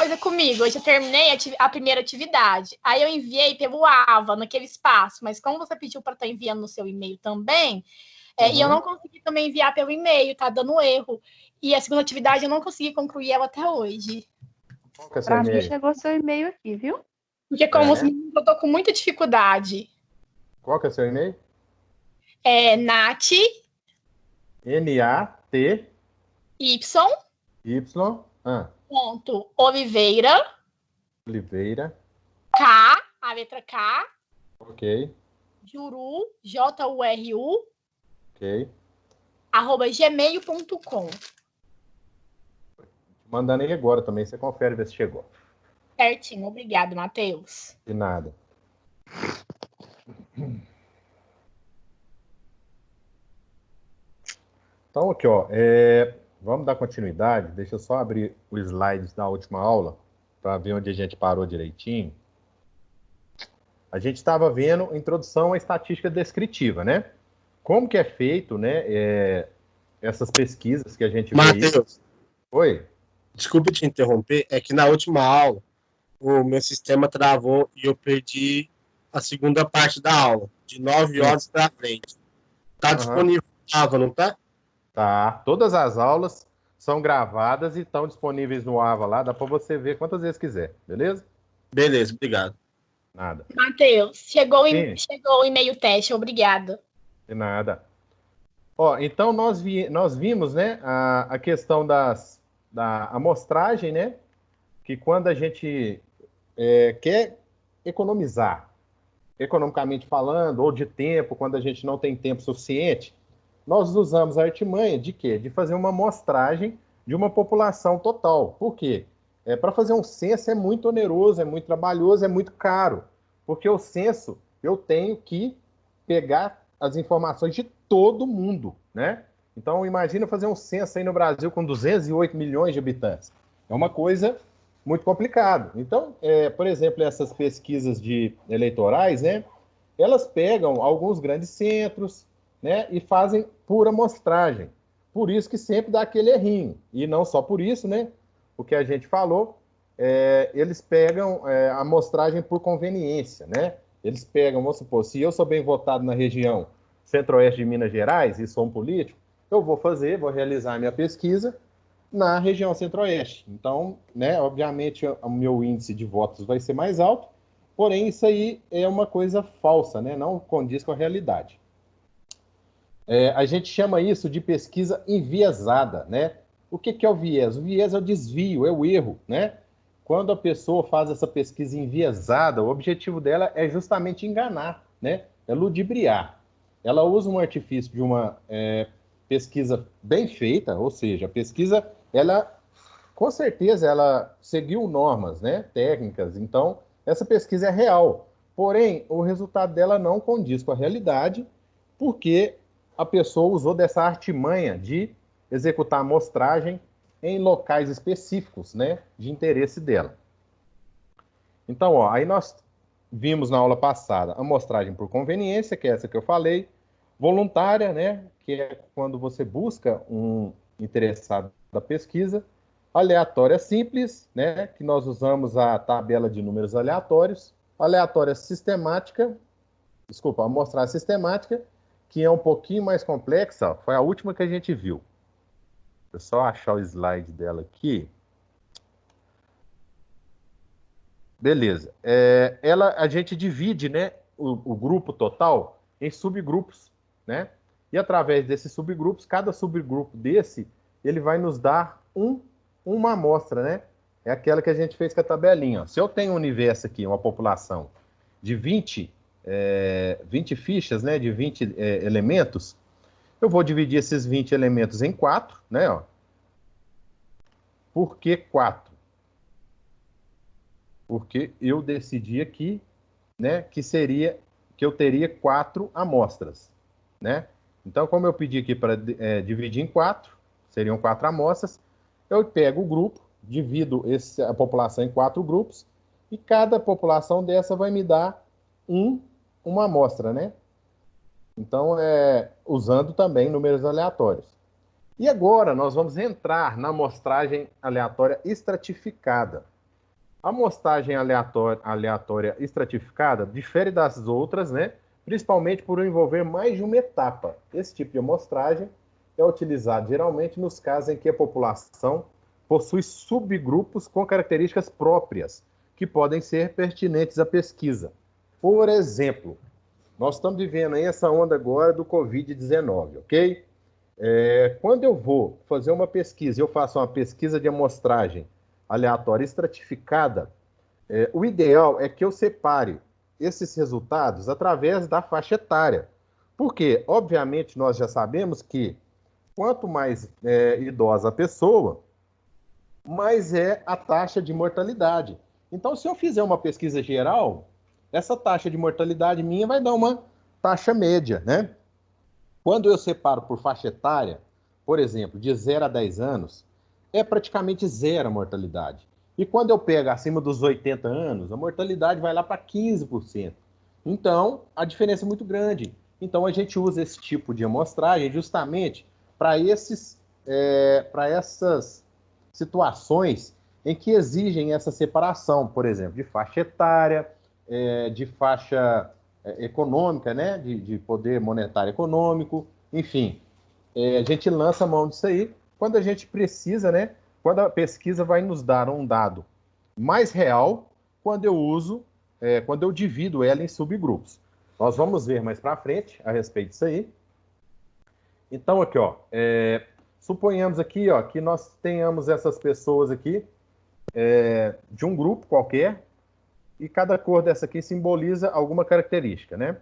coisa comigo. Hoje eu terminei a primeira atividade. Aí eu enviei pelo AVA, naquele espaço. Mas como você pediu para estar enviando no seu e-mail também, e eu não consegui também enviar pelo e-mail, tá dando erro. E a segunda atividade eu não consegui concluir ela até hoje. Para mim chegou seu e-mail aqui, viu? Porque como os meninos, eu tô com muita dificuldade. Qual que é o seu e-mail? É Nath. N-A-T. Y. Ponto Oliveira. Oliveira. K. A letra K. Ok. Juru. J-U-R-U. Ok. @gmail.com. Mandando aí agora também, você confere ver se chegou. Certinho, obrigado, Matheus. De nada. Então, aqui, ó, vamos dar continuidade. Deixa eu só abrir os slides da última aula para ver onde a gente parou direitinho. A gente estava vendo a introdução à estatística descritiva, né? Como que é feito, né, essas pesquisas que a gente vê aí. Matheus. Oi? Desculpe te interromper, é que na última aula o meu sistema travou e eu perdi a segunda parte da aula, de 9 horas para frente. Tá disponível no AVA, não tá? Tá. Todas as aulas são gravadas e estão disponíveis no AVA lá, dá para você ver quantas vezes quiser, beleza? Beleza, obrigado. Nada. Matheus, chegou o e-mail teste, obrigada. De nada. Ó, então nós vimos, né, a questão da amostragem, né, que quando a gente quer economizar, economicamente falando, ou de tempo, quando a gente não tem tempo suficiente, nós usamos a artimanha de quê? De fazer uma amostragem de uma população total. Por quê? Para fazer um censo é muito oneroso, é muito trabalhoso, é muito caro. Porque o censo, eu tenho que pegar as informações de todo mundo, né? Então, imagina fazer um censo aí no Brasil com 208 milhões de habitantes. É uma coisa muito complicada. Então, por exemplo, essas pesquisas eleitorais, né? Elas pegam alguns grandes centros, né? E fazem por amostragem. Por isso que sempre dá aquele errinho. E não só por isso, né? O que a gente falou, eles pegam a amostragem por conveniência, né? Eles pegam, vamos supor, se eu sou bem votado na região centro-oeste de Minas Gerais e sou um político, eu vou realizar a minha pesquisa na região centro-oeste. Então, né, obviamente, o meu índice de votos vai ser mais alto, porém, isso aí é uma coisa falsa, né? Não condiz com a realidade. A gente chama isso de pesquisa enviesada, né? O que é o viés? O viés é o desvio, é o erro, né? Quando a pessoa faz essa pesquisa enviesada, o objetivo dela é justamente enganar, né? É ludibriar. Ela usa um artifício de uma pesquisa bem feita, ou seja, a pesquisa, com certeza, ela seguiu normas, né? Técnicas, então, essa pesquisa é real. Porém, o resultado dela não condiz com a realidade, porque a pessoa usou dessa artimanha de executar a amostragem em locais específicos, né, de interesse dela. Então, ó, aí nós vimos na aula passada a amostragem por conveniência, que é essa que eu falei, voluntária, né, que é quando você busca um interessado da pesquisa, aleatória simples, né, que nós usamos a tabela de números aleatórios, aleatória sistemática, amostragem sistemática, que é um pouquinho mais complexa, ó, foi a última que a gente viu. Deixa eu só achar o slide dela aqui. Beleza. A gente divide, né, o grupo total em subgrupos, né? E através desses subgrupos, cada subgrupo desse, ele vai nos dar uma amostra, né? É aquela que a gente fez com a tabelinha. Ó. Se eu tenho um universo aqui, uma população de 20 fichas, né, de 20 elementos, eu vou dividir esses 20 elementos em 4, né? Ó. Por que 4? Porque eu decidi aqui, né, que eu teria 4 amostras, né? Então, como eu pedi aqui para dividir em 4, seriam 4 amostras, eu pego o grupo, divido a população em 4 grupos, e cada população dessa vai me dar uma amostra, né? Então, usando também números aleatórios. E agora nós vamos entrar na amostragem aleatória estratificada. A amostragem aleatória estratificada difere das outras, né? Principalmente por envolver mais de uma etapa. Esse tipo de amostragem é utilizado geralmente nos casos em que a população possui subgrupos com características próprias, que podem ser pertinentes à pesquisa. Por exemplo, nós estamos vivendo aí essa onda agora do Covid-19, ok? Quando eu vou fazer uma pesquisa, eu faço uma pesquisa de amostragem aleatória estratificada, o ideal é que eu separe esses resultados através da faixa etária. Porque, obviamente, nós já sabemos que quanto mais idosa a pessoa, mais é a taxa de mortalidade. Então, se eu fizer uma pesquisa geral, essa taxa de mortalidade minha vai dar uma taxa média, né? Quando eu separo por faixa etária, por exemplo, de 0 a 10 anos, é praticamente zero a mortalidade. E quando eu pego acima dos 80 anos, a mortalidade vai lá para 15%. Então, a diferença é muito grande. Então, a gente usa esse tipo de amostragem justamente para essas situações em que exigem essa separação, por exemplo, de faixa etária, de faixa econômica, né, de poder monetário econômico, enfim. A gente lança a mão disso aí quando a gente precisa, né, quando a pesquisa vai nos dar um dado mais real, quando eu divido ela em subgrupos. Nós vamos ver mais para frente a respeito disso aí. Então, aqui, ó, suponhamos aqui, ó, que nós tenhamos essas pessoas aqui de um grupo qualquer, e cada cor dessa aqui simboliza alguma característica, né?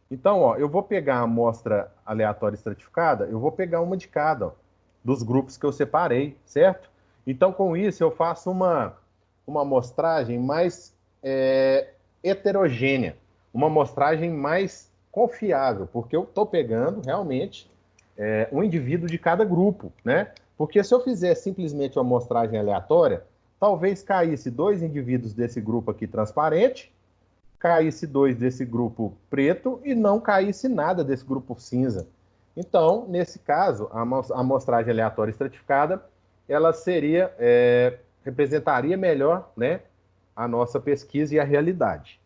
Então, ó, eu vou pegar a amostra aleatória estratificada, eu vou pegar uma de cada, ó, dos grupos que eu separei, certo? Então, com isso, eu faço uma amostragem mais heterogênea, uma amostragem mais confiável, porque eu estou pegando realmente um indivíduo de cada grupo, né? Porque se eu fizer simplesmente uma amostragem aleatória, talvez caísse 2 indivíduos desse grupo aqui transparente, caísse 2 desse grupo preto e não caísse nada desse grupo cinza. Então, nesse caso, a amostragem aleatória estratificada, ela representaria melhor, né, a nossa pesquisa e a realidade.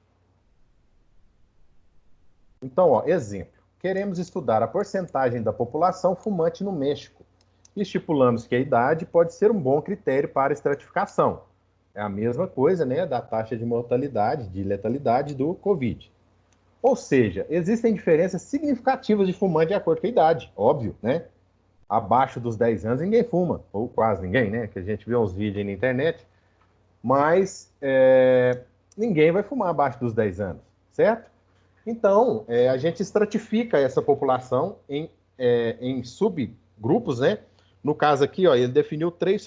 Então, ó, exemplo. Queremos estudar a porcentagem da população fumante no México. Estipulamos que a idade pode ser um bom critério para estratificação. É a mesma coisa, né, da taxa de mortalidade, de letalidade do Covid. Ou seja, existem diferenças significativas de fumante de acordo com a idade, óbvio, né? Abaixo dos 10 anos ninguém fuma, ou quase ninguém, né? Que a gente vê uns vídeos aí na internet, mas ninguém vai fumar abaixo dos 10 anos, certo? Então, a gente estratifica essa população em subgrupos, né? No caso aqui, ó, ele definiu 3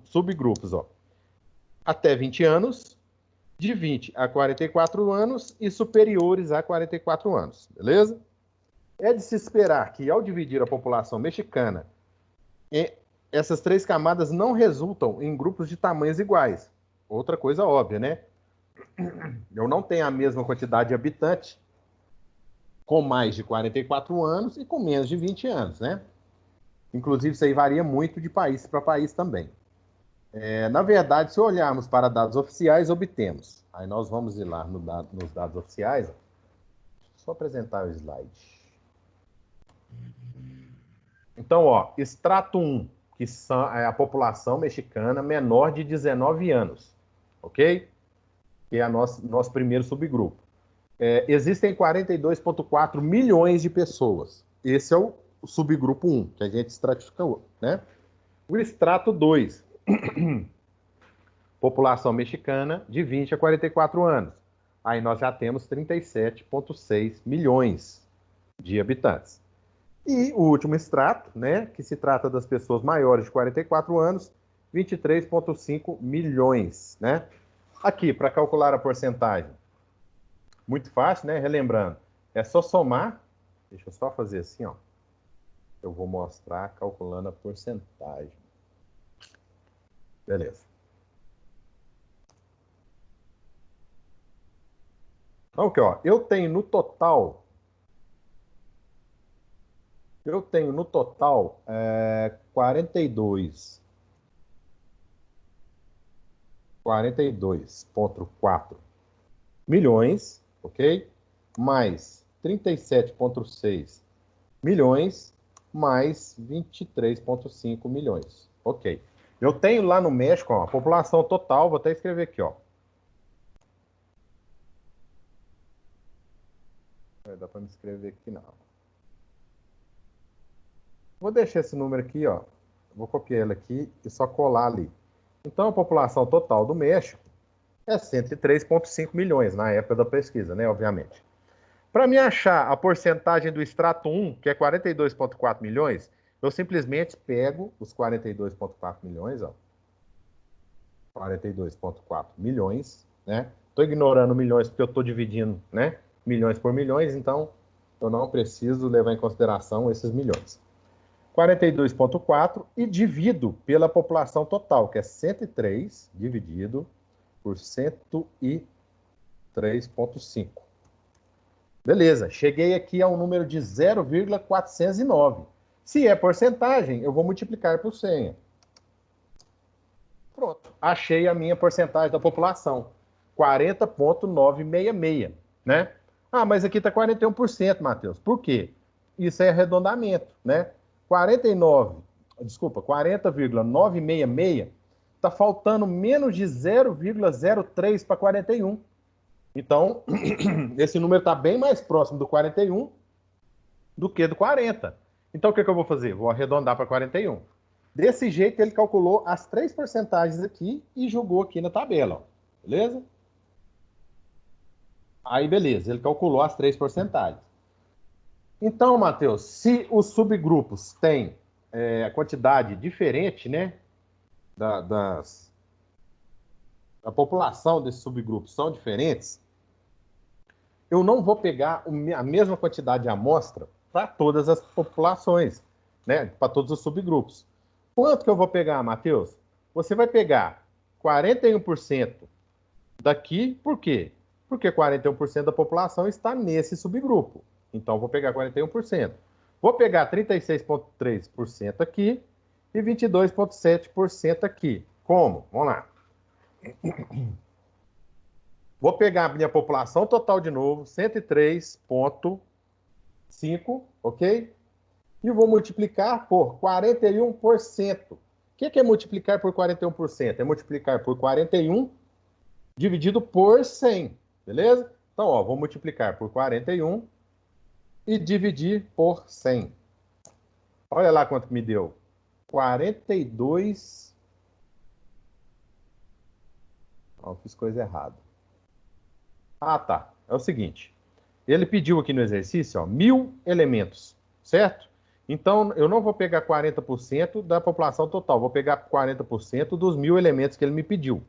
subgrupos, ó. Até 20 anos, de 20 a 44 anos e superiores a 44 anos, beleza? É de se esperar que, ao dividir a população mexicana, essas 3 camadas não resultam em grupos de tamanhos iguais. Outra coisa óbvia, né? Eu não tenho a mesma quantidade de habitantes com mais de 44 anos e com menos de 20 anos, né? Inclusive, isso aí varia muito de país para país também. Na verdade, se olharmos para dados oficiais, obtemos. Aí nós vamos ir lá nos dados oficiais. Só apresentar o slide. Então, ó, extrato 1, que é a população mexicana menor de 19 anos, ok? Que é nosso primeiro subgrupo. Existem 42,4 milhões de pessoas. Esse é o subgrupo 1, que a gente estratificou, né? O extrato 2, população mexicana de 20 a 44 anos. Aí nós já temos 37,6 milhões de habitantes. E o último extrato, né, que se trata das pessoas maiores de 44 anos, 23,5 milhões, né? Aqui, para calcular a porcentagem, muito fácil, né? Relembrando, é só somar, deixa eu só fazer assim, ó. Eu vou mostrar calculando a porcentagem. Beleza. Então, aqui, ó, eu tenho no total 42 42,4 milhões, ok? Mais 37,6 milhões, mais 23,5 milhões, ok. Eu tenho lá no México, ó, a população total, vou até escrever aqui, ó. Dá para me escrever aqui, não. Vou deixar esse número aqui, ó. Vou copiar ele aqui e só colar ali. Então, a população total do México é 103,5 milhões na época da pesquisa, né? Obviamente. Para me achar a porcentagem do extrato 1, que é 42,4 milhões, eu simplesmente pego os 42,4 milhões, ó. 42,4 milhões, né? Estou ignorando milhões porque eu estou dividindo, né? Milhões por milhões, então eu não preciso levar em consideração esses milhões. 42,4 e divido pela população total, que é 103 dividido por 103,5. Beleza, cheguei aqui a um número de 0,409. Se é porcentagem, eu vou multiplicar por 100. Pronto, achei a minha porcentagem da população, 40,966, né? Ah, mas aqui está 41%, Matheus. Por quê? Isso é arredondamento, né? 40,966, está faltando menos de 0,03 para 41. Então, esse número está bem mais próximo do 41 do que do 40. Então, o que eu vou fazer? Vou arredondar para 41. Desse jeito, ele calculou as 3 porcentagens aqui e jogou aqui na tabela, ó. Beleza? Aí, beleza, ele calculou as 3 porcentagens. Então, Matheus, se os subgrupos têm a quantidade diferente, né, da população desses subgrupos são diferentes, eu não vou pegar a mesma quantidade de amostra para todas as populações, né, para todos os subgrupos. Quanto que eu vou pegar, Matheus? Você vai pegar 41% daqui, por quê? Porque 41% da população está nesse subgrupo. Então, vou pegar 41%. Vou pegar 36,3% aqui e 22,7% aqui. Como? Vamos lá. Vou pegar a minha população total de novo, 103,5, ok? E vou multiplicar por 41%. O que é multiplicar por 41%? É multiplicar por 41 dividido por 100, beleza? Então, ó, vou multiplicar por 41 e dividir por 100. Olha lá quanto que me deu. 42... Não, fiz coisa errada. Ah, tá. É o seguinte. Ele pediu aqui no exercício, ó, 1.000 elementos, certo? Então, eu não vou pegar 40% da população total. Vou pegar 40% dos 1.000 elementos que ele me pediu.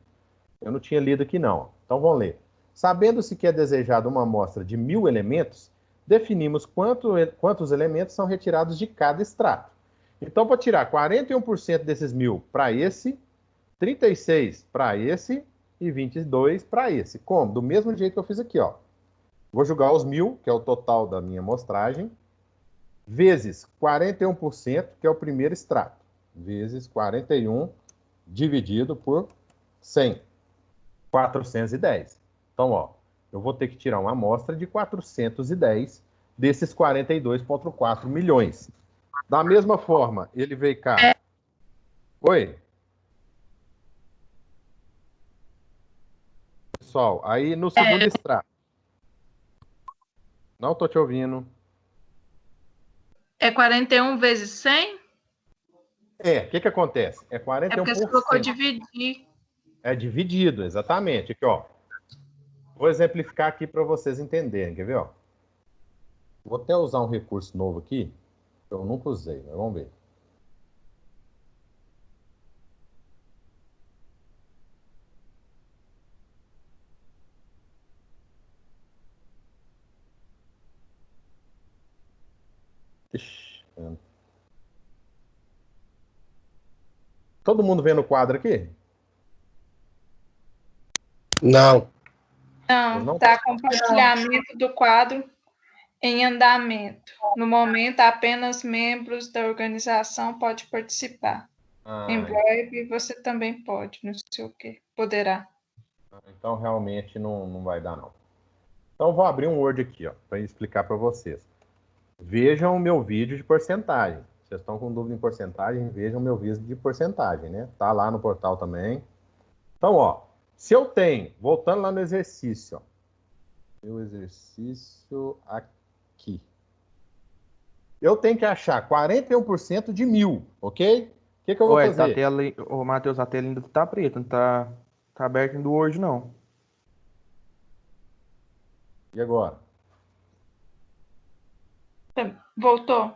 Eu não tinha lido aqui, não. Então, vamos ler. Sabendo-se que é desejada uma amostra de 1.000 elementos, definimos quantos elementos são retirados de cada extrato. Então, vou tirar 41% desses 1.000 para esse, 36% para esse e 22% para esse. Como? Do mesmo jeito que eu fiz aqui, ó. Vou jogar os 1.000, que é o total da minha amostragem, vezes 41%, que é o primeiro extrato, vezes 41 dividido por 100, 410. Então, ó, eu vou ter que tirar uma amostra de 410 desses 42,4 milhões. Da mesma forma, ele veio cá. Oi? Pessoal, aí no segundo extrato. Não estou te ouvindo. É 41 vezes 100? O que acontece? É 41%. É porque você colocou dividir. É dividido, exatamente. Aqui, ó. Vou exemplificar aqui para vocês entenderem, quer ver, ó? Vou até usar um recurso novo aqui, que eu nunca usei, mas vamos ver. Todo mundo vendo o quadro aqui? Não. Não, está compartilhamento do quadro em andamento. No momento, apenas membros da organização podem participar. Em breve você também pode, não sei o quê. Poderá. Então, realmente, não vai dar, não. Então, vou abrir um Word aqui, ó, para explicar para vocês. Vejam o meu vídeo de porcentagem. Vocês estão com dúvida em porcentagem, vejam o meu vídeo de porcentagem, né? Tá lá no portal também. Então, ó, se eu tenho, voltando lá no exercício, ó, meu exercício aqui. Eu tenho que achar 41% de 1.000, ok? O que eu vou fazer? Ô, Matheus, a tela ainda tá preta, não tá aberto do Word, não. E agora? Voltou.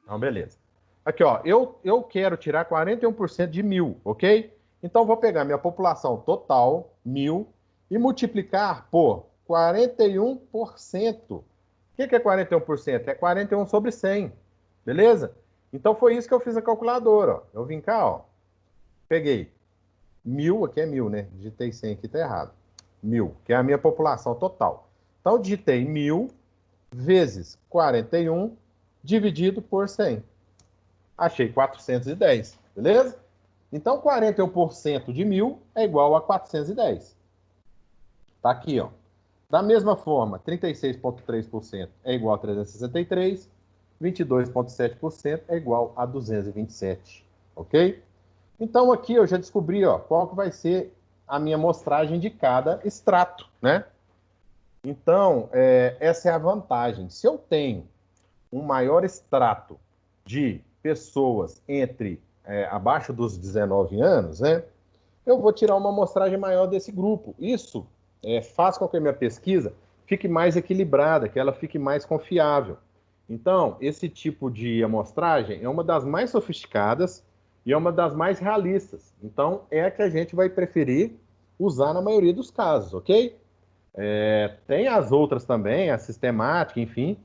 Então, beleza. Aqui, ó, eu quero tirar 41% de 1.000, ok? Então, vou pegar minha população total, 1.000, e multiplicar por 41%. O que é 41%? É 41 sobre 100, beleza? Então, foi isso que eu fiz a calculadora, ó. Eu vim cá, ó, peguei 1.000, aqui é 1.000, né? Digitei 100 aqui, tá errado. 1.000, que é a minha população total. Então, digitei 1.000 vezes 41 dividido por 100. Achei 410, beleza? Então, 41% de 1.000 é igual a 410. Tá aqui, ó. Da mesma forma, 36,3% é igual a 363, 22,7% é igual a 227, ok? Então, aqui eu já descobri, ó, qual que vai ser a minha amostragem de cada extrato, né? Então, essa é a vantagem. Se eu tenho um maior extrato de pessoas abaixo dos 19 anos, né, eu vou tirar uma amostragem maior desse grupo. Isso faz com que a minha pesquisa fique mais equilibrada, que ela fique mais confiável. Então, esse tipo de amostragem é uma das mais sofisticadas e é uma das mais realistas. Então, é a que a gente vai preferir usar na maioria dos casos, ok? Tem as outras também, a sistemática, enfim,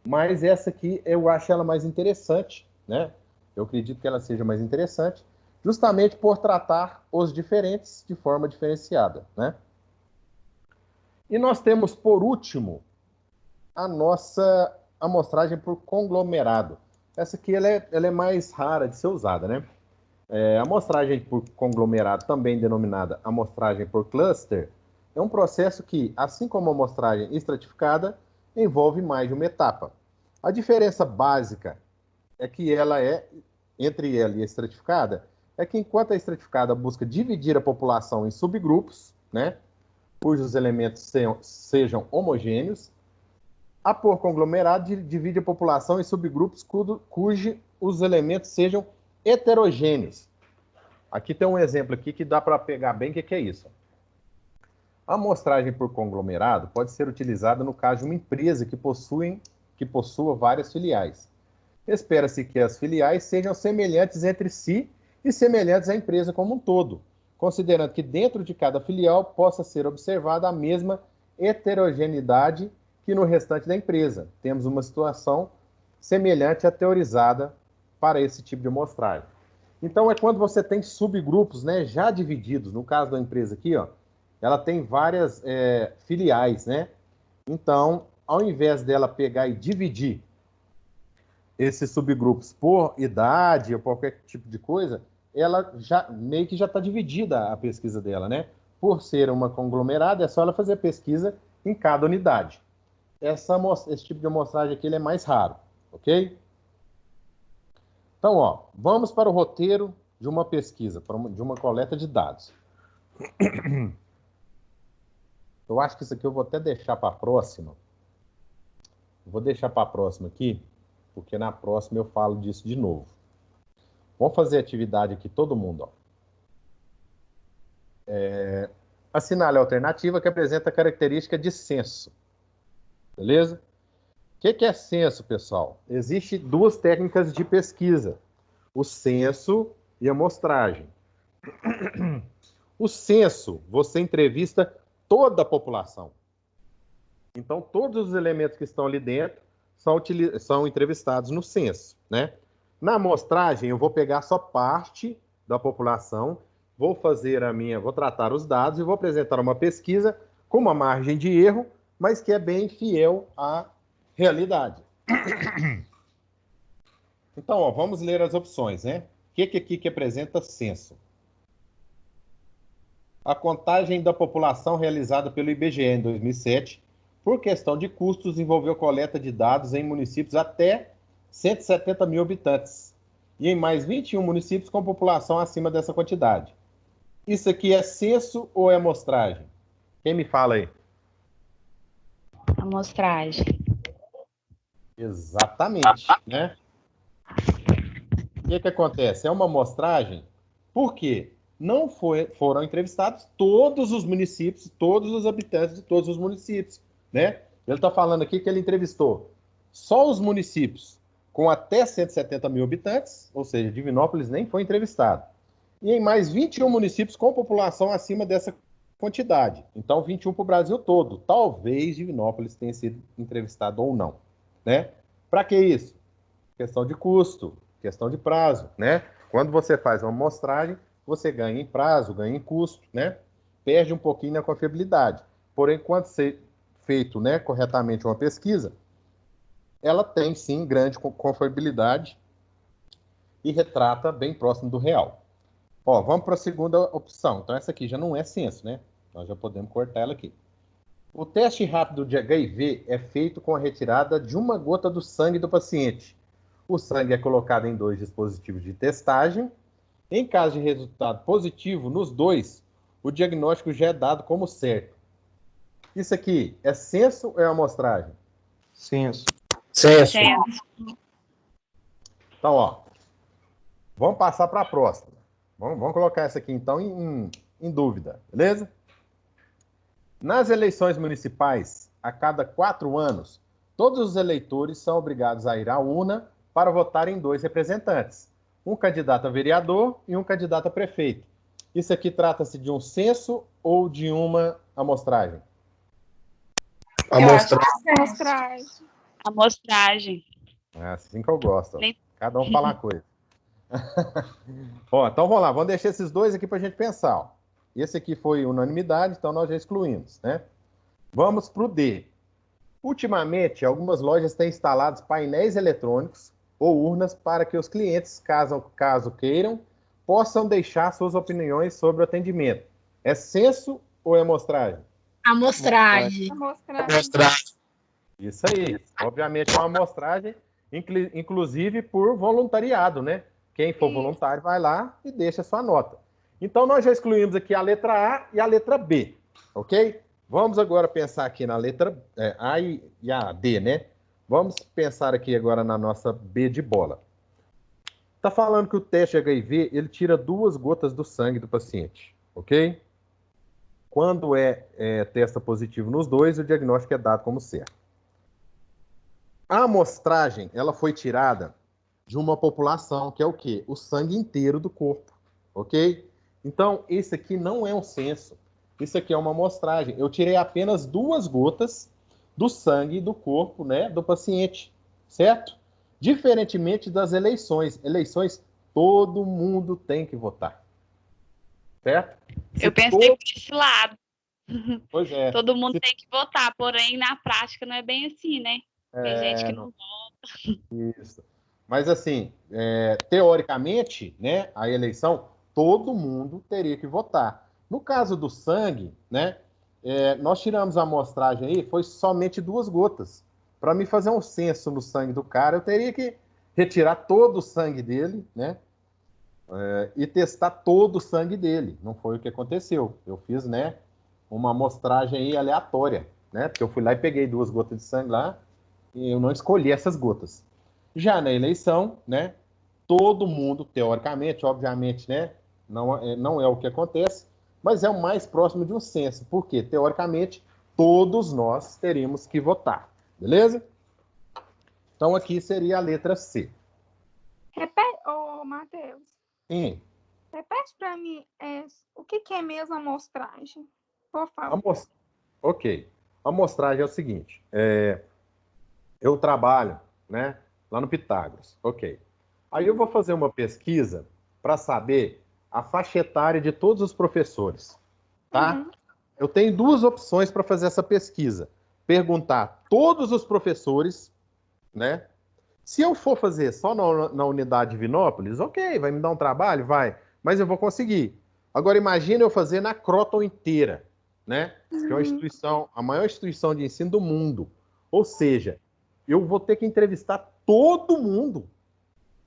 mas essa aqui eu acho ela mais interessante, né? Eu acredito que ela seja mais interessante, justamente por tratar os diferentes de forma diferenciada, né? E nós temos, por último, a nossa amostragem por conglomerado. Essa aqui ela é mais rara de ser usada, né? A amostragem por conglomerado, também denominada amostragem por cluster, é um processo que, assim como a amostragem estratificada, envolve mais de uma etapa. A diferença básica é que entre ela e a estratificada, é que enquanto a estratificada busca dividir a população em subgrupos, né, cujos elementos sejam homogêneos, a por conglomerado divide a população em subgrupos cujos os elementos sejam heterogêneos. Aqui tem um exemplo aqui que dá para pegar bem o que é isso. A amostragem por conglomerado pode ser utilizada no caso de uma empresa que possua várias filiais. Espera-se que as filiais sejam semelhantes entre si e semelhantes à empresa como um todo, considerando que dentro de cada filial possa ser observada a mesma heterogeneidade que no restante da empresa. Temos uma situação semelhante à teorizada para esse tipo de amostragem. Então, é quando você tem subgrupos, né, já divididos. No caso da empresa aqui, ó, ela tem várias filiais, né? Então, ao invés dela pegar e dividir esses subgrupos por idade ou qualquer tipo de coisa, ela já meio que já está dividida a pesquisa dela, né? Por ser uma conglomerada, é só ela fazer pesquisa em cada unidade. Esse tipo de amostragem aqui ele é mais raro, ok? Então, ó, vamos para o roteiro de uma pesquisa, de uma coleta de dados. Eu acho que isso aqui eu vou até deixar para a próxima. Vou deixar para a próxima aqui, porque na próxima eu falo disso de novo. Vamos fazer atividade aqui, todo mundo, ó. Assinale a alternativa que apresenta a característica de censo. Beleza? O que é censo, pessoal? Existem duas técnicas de pesquisa. O censo e a amostragem. O censo, você entrevista toda a população. Então, todos os elementos que estão ali dentro são entrevistados no censo, né? Na amostragem, eu vou pegar só parte da população, vou tratar os dados e vou apresentar uma pesquisa com uma margem de erro, mas que é bem fiel à realidade. Então, ó, vamos ler as opções, né? que aqui que apresenta censo? A contagem da população realizada pelo IBGE em 2007, por questão de custos, envolveu coleta de dados em municípios até 170 mil habitantes e em mais 21 municípios com população acima dessa quantidade. Isso aqui é censo ou é amostragem? Quem me fala aí? Amostragem. Exatamente, né? O que acontece? É uma amostragem porque não foram entrevistados todos os municípios, todos os habitantes de todos os municípios, né? Ele está falando aqui que ele entrevistou só os municípios com até 170 mil habitantes, ou seja, Divinópolis nem foi entrevistado. E em mais 21 municípios com população acima dessa quantidade. Então, 21 para o Brasil todo. Talvez Divinópolis tenha sido entrevistado ou não, né? Para que isso? Questão de custo, questão de prazo, né? Quando você faz uma amostragem, você ganha em prazo, ganha em custo, né? Perde um pouquinho na confiabilidade. Porém, quando ser feito, né, corretamente uma pesquisa, ela tem, sim, grande confiabilidade e retrata bem próximo do real. Ó, vamos para a segunda opção. Então, essa aqui já não é censo, né? Nós já podemos cortar ela aqui. O teste rápido de HIV é feito com a retirada de uma gota do sangue do paciente. O sangue é colocado em 2 dispositivos de testagem. Em caso de resultado positivo nos 2, o diagnóstico já é dado como certo. Isso aqui é censo ou é amostragem? Censo. Censo. Então, ó, vamos passar para a próxima. Vamos colocar essa aqui, então, em dúvida, beleza? Nas eleições municipais, a cada 4 anos, todos os eleitores são obrigados a ir à urna para votar em 2 representantes. Um candidato a vereador e um candidato a prefeito. Isso aqui trata-se de um censo ou de uma amostragem? Amostragem. Amostragem. É assim que eu gosto. Ó. Nem- Cada um fala uma coisa. Ó, então vamos lá, vamos deixar esses 2 aqui para a gente pensar. Ó. Esse aqui foi unanimidade, então nós já excluímos, né? Vamos para o D. Ultimamente, algumas lojas têm instalados painéis eletrônicos ou urnas para que os clientes, caso queiram, possam deixar suas opiniões sobre o atendimento. É censo ou é amostragem? Amostragem. Amostragem. Isso aí. Obviamente é uma amostragem, inclusive por voluntariado, né? Quem for voluntário vai lá e deixa a sua nota. Então, nós já excluímos aqui a letra A e a letra B, ok? Vamos agora pensar aqui na letra A e a D, né? Vamos pensar aqui agora na nossa B de bola. Está falando que o teste HIV, ele tira 2 gotas do sangue do paciente, ok? Quando testa positivo nos 2, o diagnóstico é dado como certo. A amostragem, ela foi tirada de uma população, que é o quê? O sangue inteiro do corpo, ok? Então, esse aqui não é um censo. Isso aqui é uma amostragem. Eu tirei apenas 2 gotas do sangue do corpo, né, do paciente, certo? Diferentemente das eleições. Eleições, todo mundo tem que votar, certo? Eu pensei por esse lado. Pois é. Todo mundo tem que votar, porém, na prática, não é bem assim, né? Tem gente que não vota. Isso. Mas, assim, teoricamente, né, a eleição, todo mundo teria que votar. No caso do sangue, né, nós tiramos a amostragem aí, foi somente 2 gotas. Para me fazer um censo no sangue do cara, eu teria que retirar todo o sangue dele, né, e testar todo o sangue dele. Não foi o que aconteceu. Eu fiz, né, uma amostragem aí aleatória, né, porque eu fui lá e peguei 2 gotas de sangue lá e eu não escolhi essas gotas. Já na eleição, né, todo mundo, teoricamente, obviamente, né, não é o que acontece, mas é o mais próximo de um censo, porque, teoricamente, todos nós teríamos que votar, beleza? Então, aqui seria a letra C. Repete, Matheus, Sim. repete para mim o que é mesmo amostragem, por favor. Ok. A amostragem é o seguinte, eu trabalho, né, lá no Pitágoras, ok. Aí eu vou fazer uma pesquisa para saber a faixa etária de todos os professores, tá? Uhum. Eu tenho 2 opções para fazer essa pesquisa. Perguntar todos os professores, né? Se eu for fazer só na unidade de Vinópolis, ok, vai me dar um trabalho? Vai, mas eu vou conseguir. Agora, imagine eu fazer na Croton inteira, né? Que é uma instituição, a maior instituição de ensino do mundo. Ou seja, eu vou ter que entrevistar todo mundo.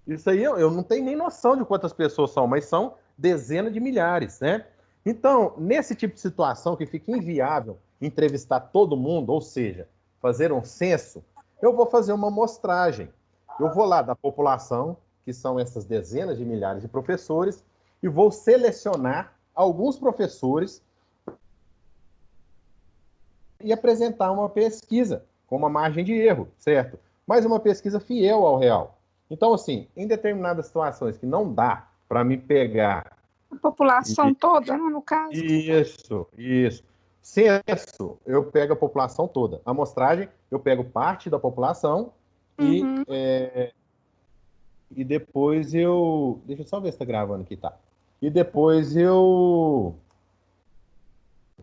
Isso aí eu não tenho nem noção de quantas pessoas são, mas são dezenas de milhares, né? Então, nesse tipo de situação que fica inviável entrevistar todo mundo, ou seja, fazer um censo, eu vou fazer uma amostragem. Eu vou lá da população, que são essas dezenas de milhares de professores, e vou selecionar alguns professores e apresentar uma pesquisa com uma margem de erro, certo? Mas uma pesquisa fiel ao real. Então, assim, em determinadas situações que não dá para me pegar... A população toda, né, no caso? Isso. Censo, eu pego a população toda. Amostragem, eu pego parte da população e depois eu... Deixa eu só ver se tá gravando aqui, tá? E depois eu...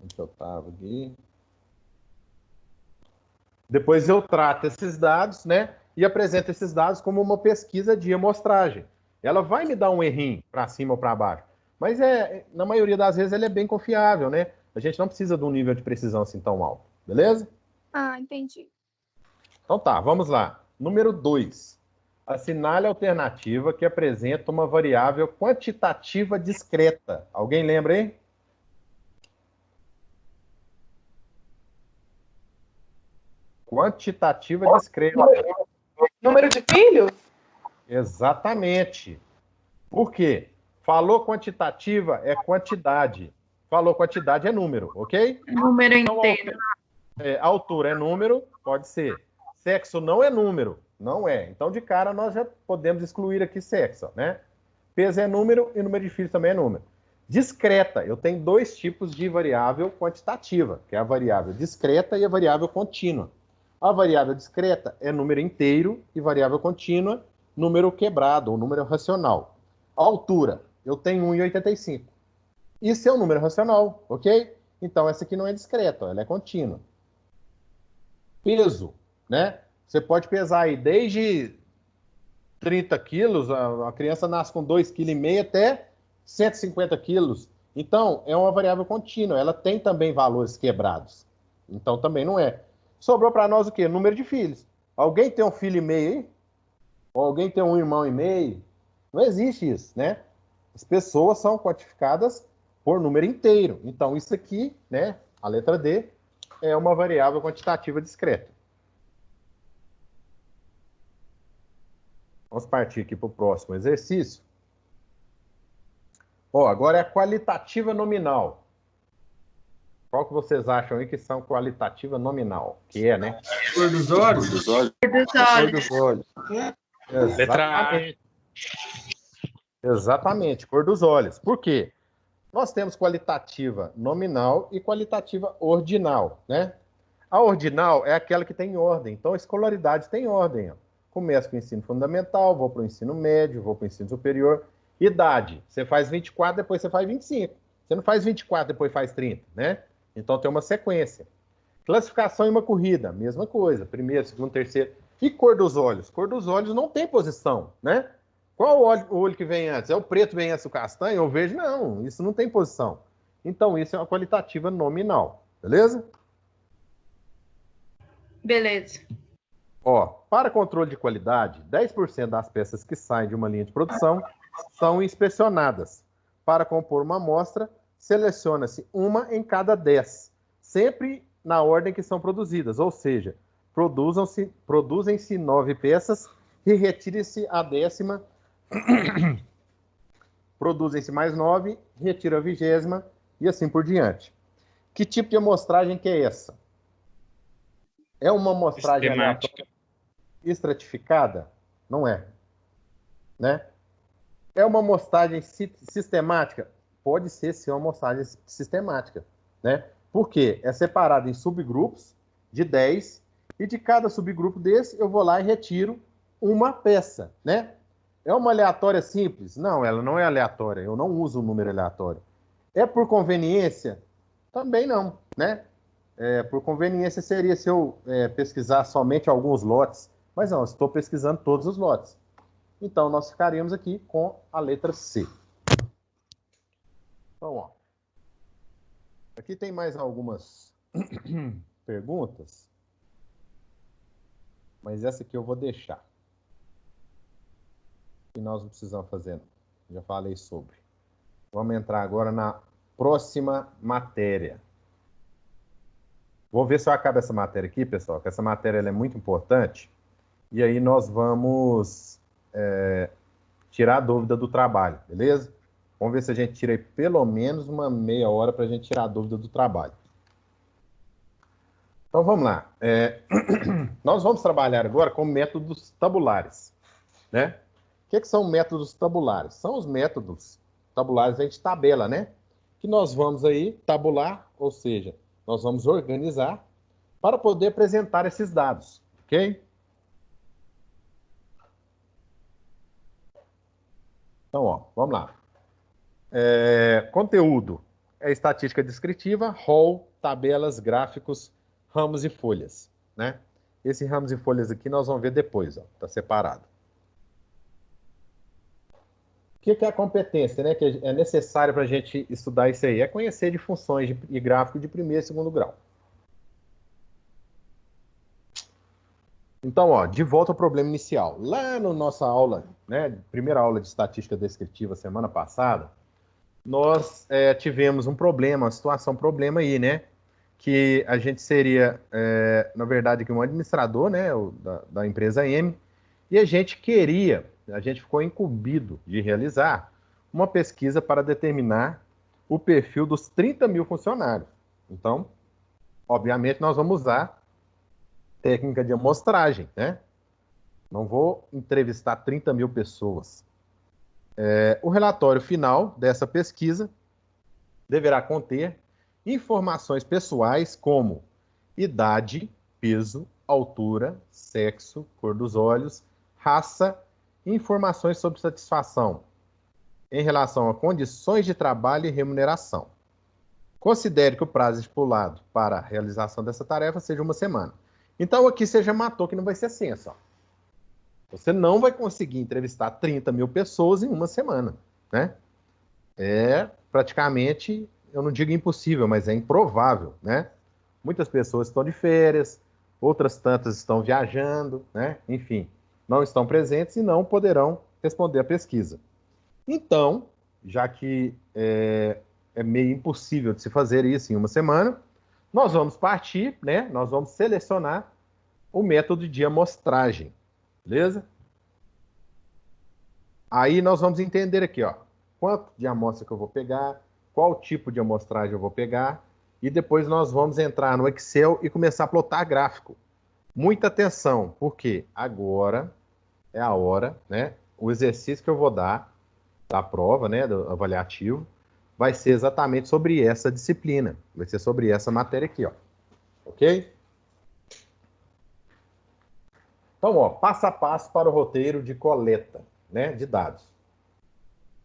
Onde eu tava aqui? Depois eu trato esses dados, né? E apresento esses dados como uma pesquisa de amostragem. Ela vai me dar um errinho para cima ou para baixo. Mas na maioria das vezes ela é bem confiável, né? A gente não precisa de um nível de precisão assim tão alto. Beleza? Ah, entendi. Então tá, vamos lá. Número 2. Assinale a alternativa que apresenta uma variável quantitativa discreta. Alguém lembra, hein? Quantitativa discreta. Número de filhos? Exatamente. Por quê? Falou quantitativa é quantidade. Falou quantidade é número, ok? Número inteiro. Altura é número, pode ser. Sexo não é número, não é. Então, de cara, nós já podemos excluir aqui sexo, né? Peso é número e número de filhos também é número. Discreta, eu tenho dois tipos de variável quantitativa, que é a variável discreta e a variável contínua. A variável discreta é número inteiro e variável contínua, número quebrado, ou número racional. A altura, eu tenho 1,85. Isso é um número racional, ok? Então, essa aqui não é discreta, ela é contínua. Peso, né? Você pode pesar aí desde 30 quilos, a criança nasce com 2,5 kg até 150 quilos. Então, é uma variável contínua, ela tem também valores quebrados. Então, também não é. Sobrou para nós o quê? Número de filhos. Alguém tem um filho e meio aí? Ou alguém tem um irmão e meio? Não existe isso, né? As pessoas são quantificadas por número inteiro. Então, isso aqui, né, a letra D, é uma variável quantitativa discreta. Vamos partir aqui para o próximo exercício. Agora é a qualitativa nominal. Qual que vocês acham aí que são qualitativa nominal? Que é, né? Cor dos olhos. Cor dos olhos. Exatamente. Exatamente, cor dos olhos. Por quê? Nós temos qualitativa nominal e qualitativa ordinal, né? A ordinal é aquela que tem ordem. Então, a escolaridade tem ordem. Ó. Começo com o ensino fundamental, vou para o ensino médio, vou para o ensino superior. Idade, você faz 24, depois você faz 25. Você não faz 24, depois faz 30, né? Então, tem uma sequência. Classificação em uma corrida, mesma coisa. Primeiro, segundo, terceiro. E cor dos olhos? Cor dos olhos não tem posição, né? Qual o olho que vem antes? É o preto vem antes do castanho? Ou verde? Não, isso não tem posição. Então, isso é uma qualitativa nominal. Beleza? Beleza. Para controle de qualidade, 10% das peças que saem de uma linha de produção são inspecionadas. Para compor uma amostra, seleciona-se uma em cada 10, sempre na ordem que são produzidas, ou seja, produzem-se 9 peças e retire-se a 10ª, produzem-se mais 9, retira a 20ª e assim por diante. Que tipo de amostragem que é essa? É uma amostragem estratificada? Não é. Né? É uma amostragem sistemática? Pode ser sim uma amostragem sistemática. Né? Por quê? É separada em subgrupos de 10 e de cada subgrupo desse eu vou lá e retiro uma peça. Né? É uma aleatória simples? Não, ela não é aleatória. Eu não uso o número aleatório. É por conveniência? Também não. Né? Por conveniência seria se eu pesquisar somente alguns lotes Mas não, estou pesquisando todos os lotes. Então, nós ficaríamos aqui com a letra C. Então, ó. Aqui tem mais algumas perguntas. Mas essa aqui eu vou deixar. E nós não precisamos fazer. Já falei sobre. Vamos entrar agora na próxima matéria. Vou ver se eu acabo essa matéria aqui, pessoal, que essa matéria ela é muito importante. E aí nós vamos tirar a dúvida do trabalho, beleza? Vamos ver se a gente tira aí pelo menos uma meia hora para a gente tirar a dúvida do trabalho. Então vamos lá. Nós vamos trabalhar agora com métodos tabulares, né? O que são métodos tabulares? São os métodos tabulares, a gente tabela, né? Que nós vamos aí tabular, ou seja, nós vamos organizar para poder apresentar esses dados, ok? Então, ó, vamos lá. Conteúdo é estatística descritiva, rol, tabelas, gráficos, ramos e folhas, né? Esse ramos e folhas aqui nós vamos ver depois, ó, tá separado. O que é a competência, né? Que é necessário para a gente estudar isso aí? É conhecer de funções e gráfico de primeiro e segundo grau. Então, ó, de volta ao problema inicial. Lá na nossa aula, né, primeira aula de estatística descritiva semana passada, nós tivemos um problema, uma situação problema aí, né? Que a gente seria, na verdade, aqui um administrador, né, da empresa M, e a gente ficou incumbido de realizar uma pesquisa para determinar o perfil dos 30 mil funcionários. Então, obviamente, nós vamos usar técnica de amostragem, né? Não vou entrevistar 30 mil pessoas. O relatório final dessa pesquisa deverá conter informações pessoais como idade, peso, altura, sexo, cor dos olhos, raça, informações sobre satisfação em relação a condições de trabalho e remuneração. Considere que o prazo estipulado para a realização dessa tarefa seja 1 semana. Então, aqui você já matou que não vai ser assim, só. Você não vai conseguir entrevistar 30 mil pessoas em 1 semana, né? É praticamente, eu não digo impossível, mas é improvável, né? Muitas pessoas estão de férias, outras tantas estão viajando, né? Enfim, não estão presentes e não poderão responder a pesquisa. Então, já que é meio impossível de se fazer isso em 1 semana, nós vamos partir, né? Nós vamos selecionar o método de amostragem, beleza? Aí nós vamos entender aqui, ó, quanto de amostra que eu vou pegar, qual tipo de amostragem eu vou pegar, e depois nós vamos entrar no Excel e começar a plotar gráfico. Muita atenção, porque agora é a hora, né? O exercício que eu vou dar da prova, né, do avaliativo, vai ser exatamente sobre essa disciplina. Vai ser sobre essa matéria aqui, ó. Ok? Então, ó, passo a passo para o roteiro de coleta, né, de dados.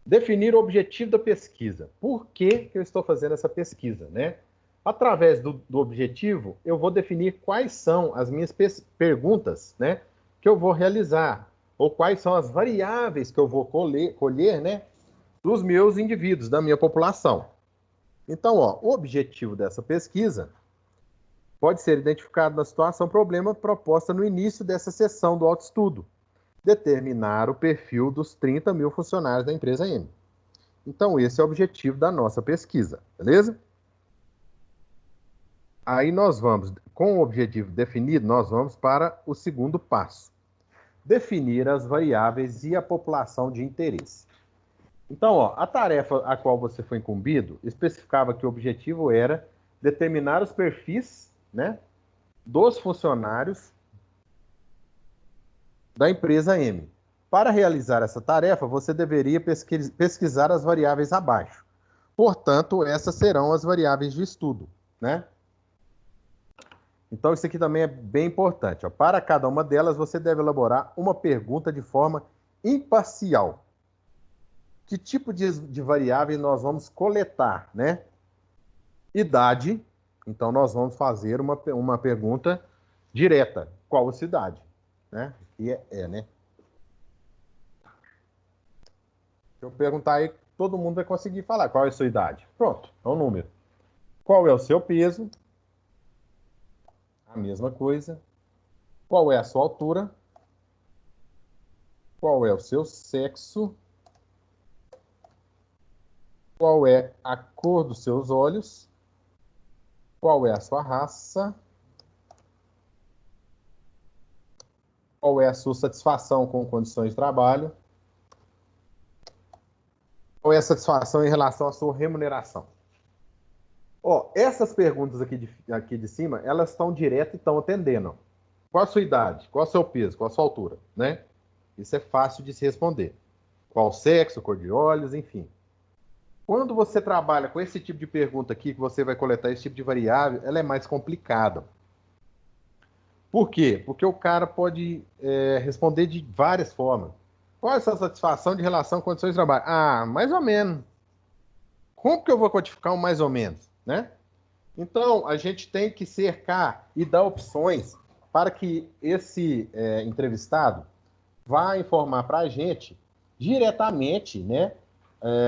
Definir o objetivo da pesquisa. Por que eu estou fazendo essa pesquisa, né? Através do objetivo, eu vou definir quais são as minhas perguntas, né, que eu vou realizar, ou quais são as variáveis que eu vou colher, né, dos meus indivíduos, da minha população. Então, ó, o objetivo dessa pesquisa pode ser identificado na situação problema proposta no início dessa sessão do autoestudo. Determinar o perfil dos 30 mil funcionários da empresa M. Então, esse é o objetivo da nossa pesquisa, beleza? Aí nós vamos, com o objetivo definido, nós vamos para o segundo passo. Definir as variáveis e a população de interesse. Então, ó, a tarefa a qual você foi incumbido especificava que o objetivo era determinar os perfis, né, dos funcionários da empresa M. Para realizar essa tarefa, você deveria pesquisar as variáveis abaixo. Portanto, essas serão as variáveis de estudo, né? Então, isso aqui também é bem importante, ó. Para cada uma delas, você deve elaborar uma pergunta de forma imparcial. Que tipo de variável nós vamos coletar, né? Idade. Então, nós vamos fazer uma pergunta direta. Qual a cidade? Né? E né? Se eu perguntar aí, todo mundo vai conseguir falar qual é a sua idade. Pronto, é um número. Qual é o seu peso? A mesma coisa. Qual é a sua altura? Qual é o seu sexo? Qual é a cor dos seus olhos? Qual é a sua raça? Qual é a sua satisfação com condições de trabalho? Qual é a satisfação em relação à sua remuneração? Ó, essas perguntas aqui de cima, elas estão direto e estão atendendo. Qual a sua idade? Qual o seu peso? Qual a sua altura? Né? Isso é fácil de se responder. Qual o sexo, cor de olhos, enfim. Quando você trabalha com esse tipo de pergunta aqui, que você vai coletar esse tipo de variável, ela é mais complicada. Por quê? Porque o cara pode responder de várias formas. Qual é a sua satisfação de relação com condições de trabalho? Ah, mais ou menos. Como que eu vou quantificar um mais ou menos? Né? Então, a gente tem que cercar e dar opções para que esse entrevistado vá informar para a gente diretamente, né,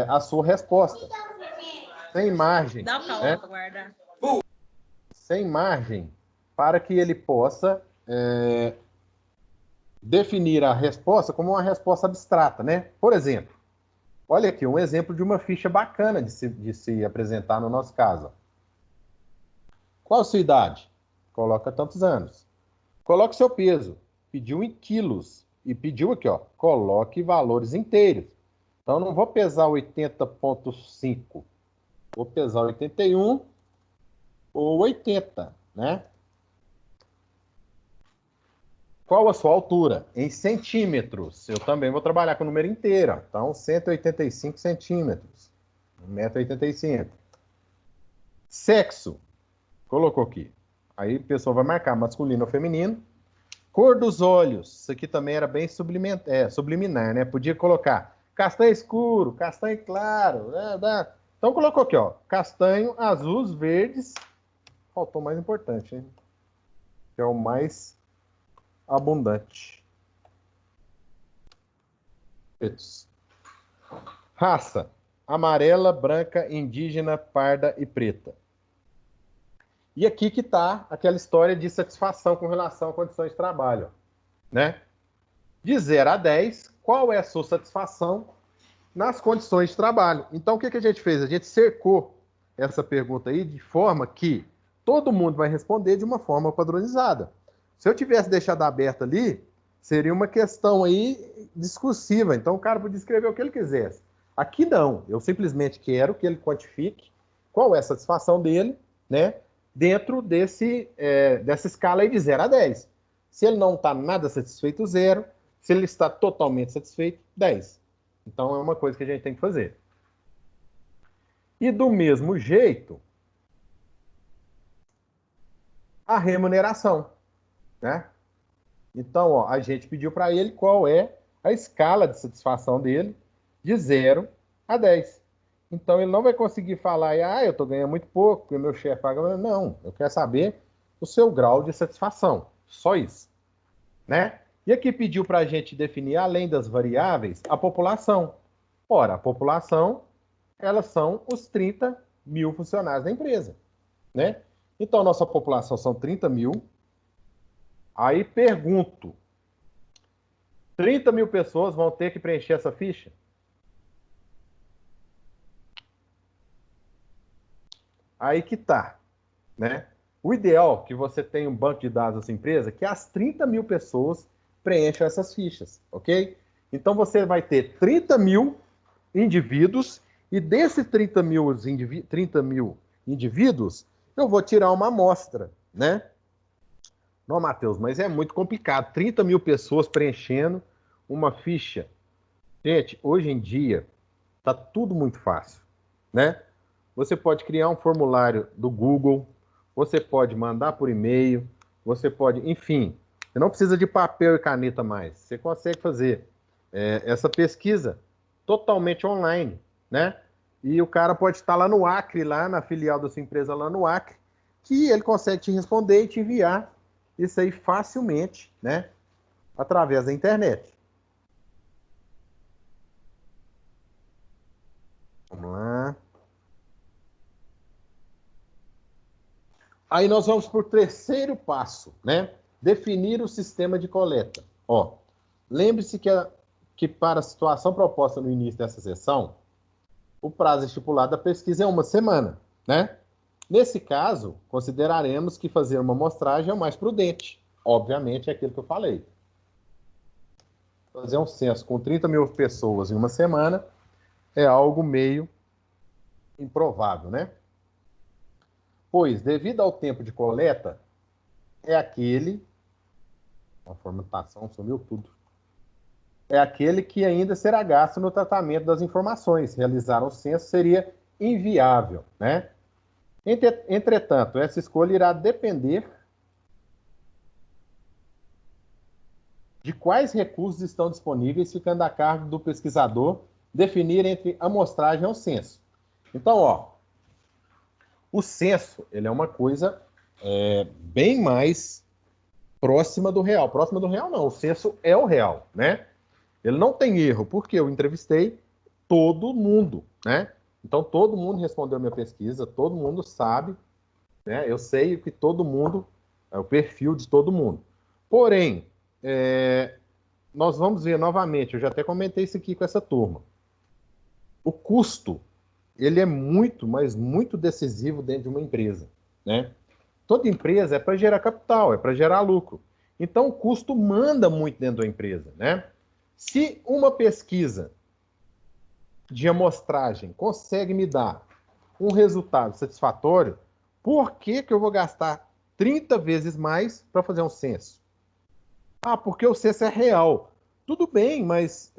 a sua resposta. Sem margem. Dá pra né? Guardar. Sem margem, para que ele possa definir a resposta como uma resposta abstrata, né? Por exemplo, olha aqui, um exemplo de uma ficha bacana de se apresentar no nosso caso. Qual a sua idade? Coloca tantos anos. Coloque seu peso. Pediu em quilos. E pediu aqui, ó, coloque valores inteiros. Então, não vou pesar 80,5. Vou pesar 81 ou 80, né? Qual a sua altura? Em centímetros. Eu também vou trabalhar com o número inteiro. Então, 185 centímetros. 1,85 m. Sexo. Colocou aqui. Aí a pessoa vai marcar masculino ou feminino. Cor dos olhos. Isso aqui também era bem subliminar, né? Podia colocar castanho escuro, castanho claro. Né? Então, colocou aqui, ó. Castanho, azuis, verdes. Faltou o mais importante, hein? Que é o mais abundante. Raça: amarela, branca, indígena, parda e preta. E aqui que está aquela história de satisfação com relação a condições de trabalho, né? De 0 a 10, qual é a sua satisfação nas condições de trabalho? Então, o que a gente fez? A gente cercou essa pergunta aí de forma que todo mundo vai responder de uma forma padronizada. Se eu tivesse deixado aberto ali, seria uma questão aí discursiva. Então, o cara podia escrever o que ele quisesse. Aqui não. Eu simplesmente quero que ele quantifique qual é a satisfação dele, né? Dentro dessa escala aí de 0 a 10. Se ele não está nada satisfeito, 0. Se ele está totalmente satisfeito, 10. Então, é uma coisa que a gente tem que fazer. E do mesmo jeito, a remuneração, né? Então, ó, a gente pediu para ele qual é a escala de satisfação dele de 0 a 10. Então, ele não vai conseguir falar, eu estou ganhando muito pouco, porque meu chefe paga. Não, eu quero saber o seu grau de satisfação. Só isso, né? E aqui pediu para a gente definir, além das variáveis, a população. Ora, a população, elas são os 30 mil funcionários da empresa, né? Então, nossa população são 30 mil. Aí pergunto, 30 mil pessoas vão ter que preencher essa ficha? Aí que tá, né? O ideal é que você tenha um banco de dados da sua empresa que as 30 mil pessoas preencham essas fichas, ok? Então, você vai ter 30 mil indivíduos e desses 30 mil indivíduos, eu vou tirar uma amostra, né? Não, Matheus, mas é muito complicado. 30 mil pessoas preenchendo uma ficha. Gente, hoje em dia, tá tudo muito fácil, né? Você pode criar um formulário do Google, você pode mandar por e-mail, você pode, enfim, você não precisa de papel e caneta mais. Você consegue fazer essa pesquisa totalmente online, né? E o cara pode estar lá no Acre, lá na filial da sua empresa lá no Acre, que ele consegue te responder e te enviar isso aí facilmente, né? através da internet. Vamos lá. Aí nós vamos para o terceiro passo, né? Definir o sistema de coleta. Ó, lembre-se que para a situação proposta no início dessa sessão, o prazo estipulado da pesquisa é 1 semana, né? Nesse caso, consideraremos que fazer uma amostragem é o mais prudente. Obviamente, é aquilo que eu falei. Fazer um censo com 30 mil pessoas em 1 semana é algo meio improvável, né? Pois, devido ao tempo de coleta, é aquele... A formatação sumiu tudo. É aquele que ainda será gasto no tratamento das informações. Realizar um censo seria inviável, né? Entretanto, essa escolha irá depender de quais recursos estão disponíveis, ficando a cargo do pesquisador definir entre amostragem e o censo. Então, ó, o censo, ele é uma coisa bem mais próxima do real. Próxima do real, não. O censo é o real, né? Ele não tem erro, porque eu entrevistei todo mundo, né? Então, todo mundo respondeu a minha pesquisa, todo mundo sabe, né? Eu sei que todo mundo, é o perfil de todo mundo. Porém, nós vamos ver novamente, eu já até comentei isso aqui com essa turma. O custo, ele é muito, mas muito decisivo dentro de uma empresa, né? Toda empresa é para gerar capital, é para gerar lucro. Então, o custo manda muito dentro da empresa, né? Se uma pesquisa de amostragem consegue me dar um resultado satisfatório, por que eu vou gastar 30 vezes mais para fazer um censo? Ah, porque o censo é real. Tudo bem, mas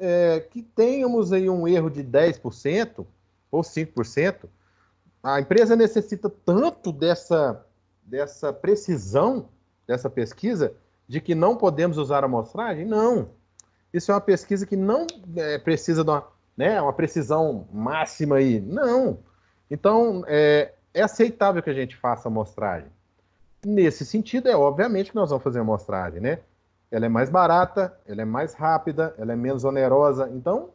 que tenhamos aí um erro de 10% ou 5%, a empresa necessita tanto dessa precisão dessa pesquisa de que não podemos usar a amostragem? Não. Isso é uma pesquisa que não precisa de uma precisão máxima aí. Não. Então, é aceitável que a gente faça a amostragem. Nesse sentido, obviamente que nós vamos fazer a amostragem, né? Ela é mais barata, ela é mais rápida, ela é menos onerosa, então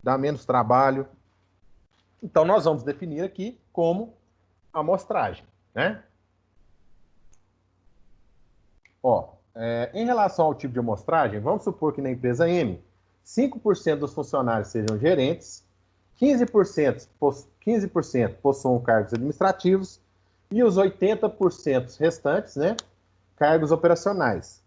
dá menos trabalho. Então, nós vamos definir aqui como amostragem, né? Ó, em relação ao tipo de amostragem, vamos supor que na empresa M, 5% dos funcionários sejam gerentes, 15% possuam cargos administrativos e os 80% restantes, né, cargos operacionais.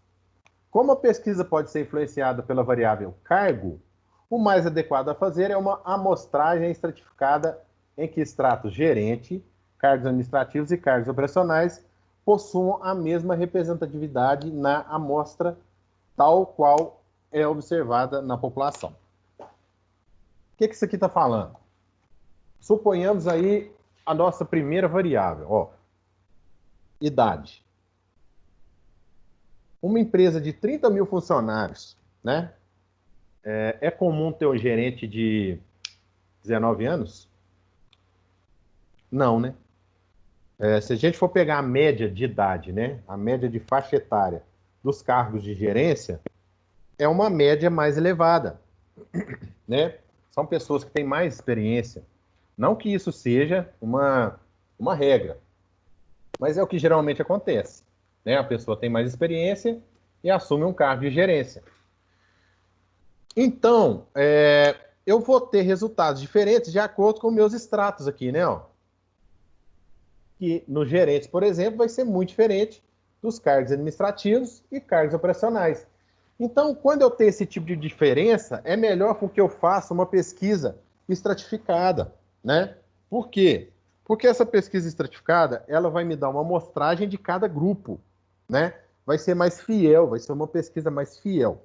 Como a pesquisa pode ser influenciada pela variável cargo, o mais adequado a fazer é uma amostragem estratificada em que extratos gerente, cargos administrativos e cargos operacionais possuam a mesma representatividade na amostra, tal qual é observada na população. O que isso aqui está falando? Suponhamos aí a nossa primeira variável, ó, idade. Uma empresa de 30 mil funcionários, né? É comum ter um gerente de 19 anos? Não, né? Se a gente for pegar a média de idade, né? A média de faixa etária dos cargos de gerência, é uma média mais elevada, né? São pessoas que têm mais experiência. Não que isso seja uma regra, mas é o que geralmente acontece, né? A pessoa tem mais experiência e assume um cargo de gerência. Então, eu vou ter resultados diferentes de acordo com meus extratos aqui, né? Ó. Que nos gerentes, por exemplo, vai ser muito diferente dos cargos administrativos e cargos operacionais. Então, quando eu tenho esse tipo de diferença, é melhor que eu faça uma pesquisa estratificada, né? Por quê? Porque essa pesquisa estratificada, ela vai me dar uma amostragem de cada grupo, né? Vai ser mais fiel, vai ser uma pesquisa mais fiel.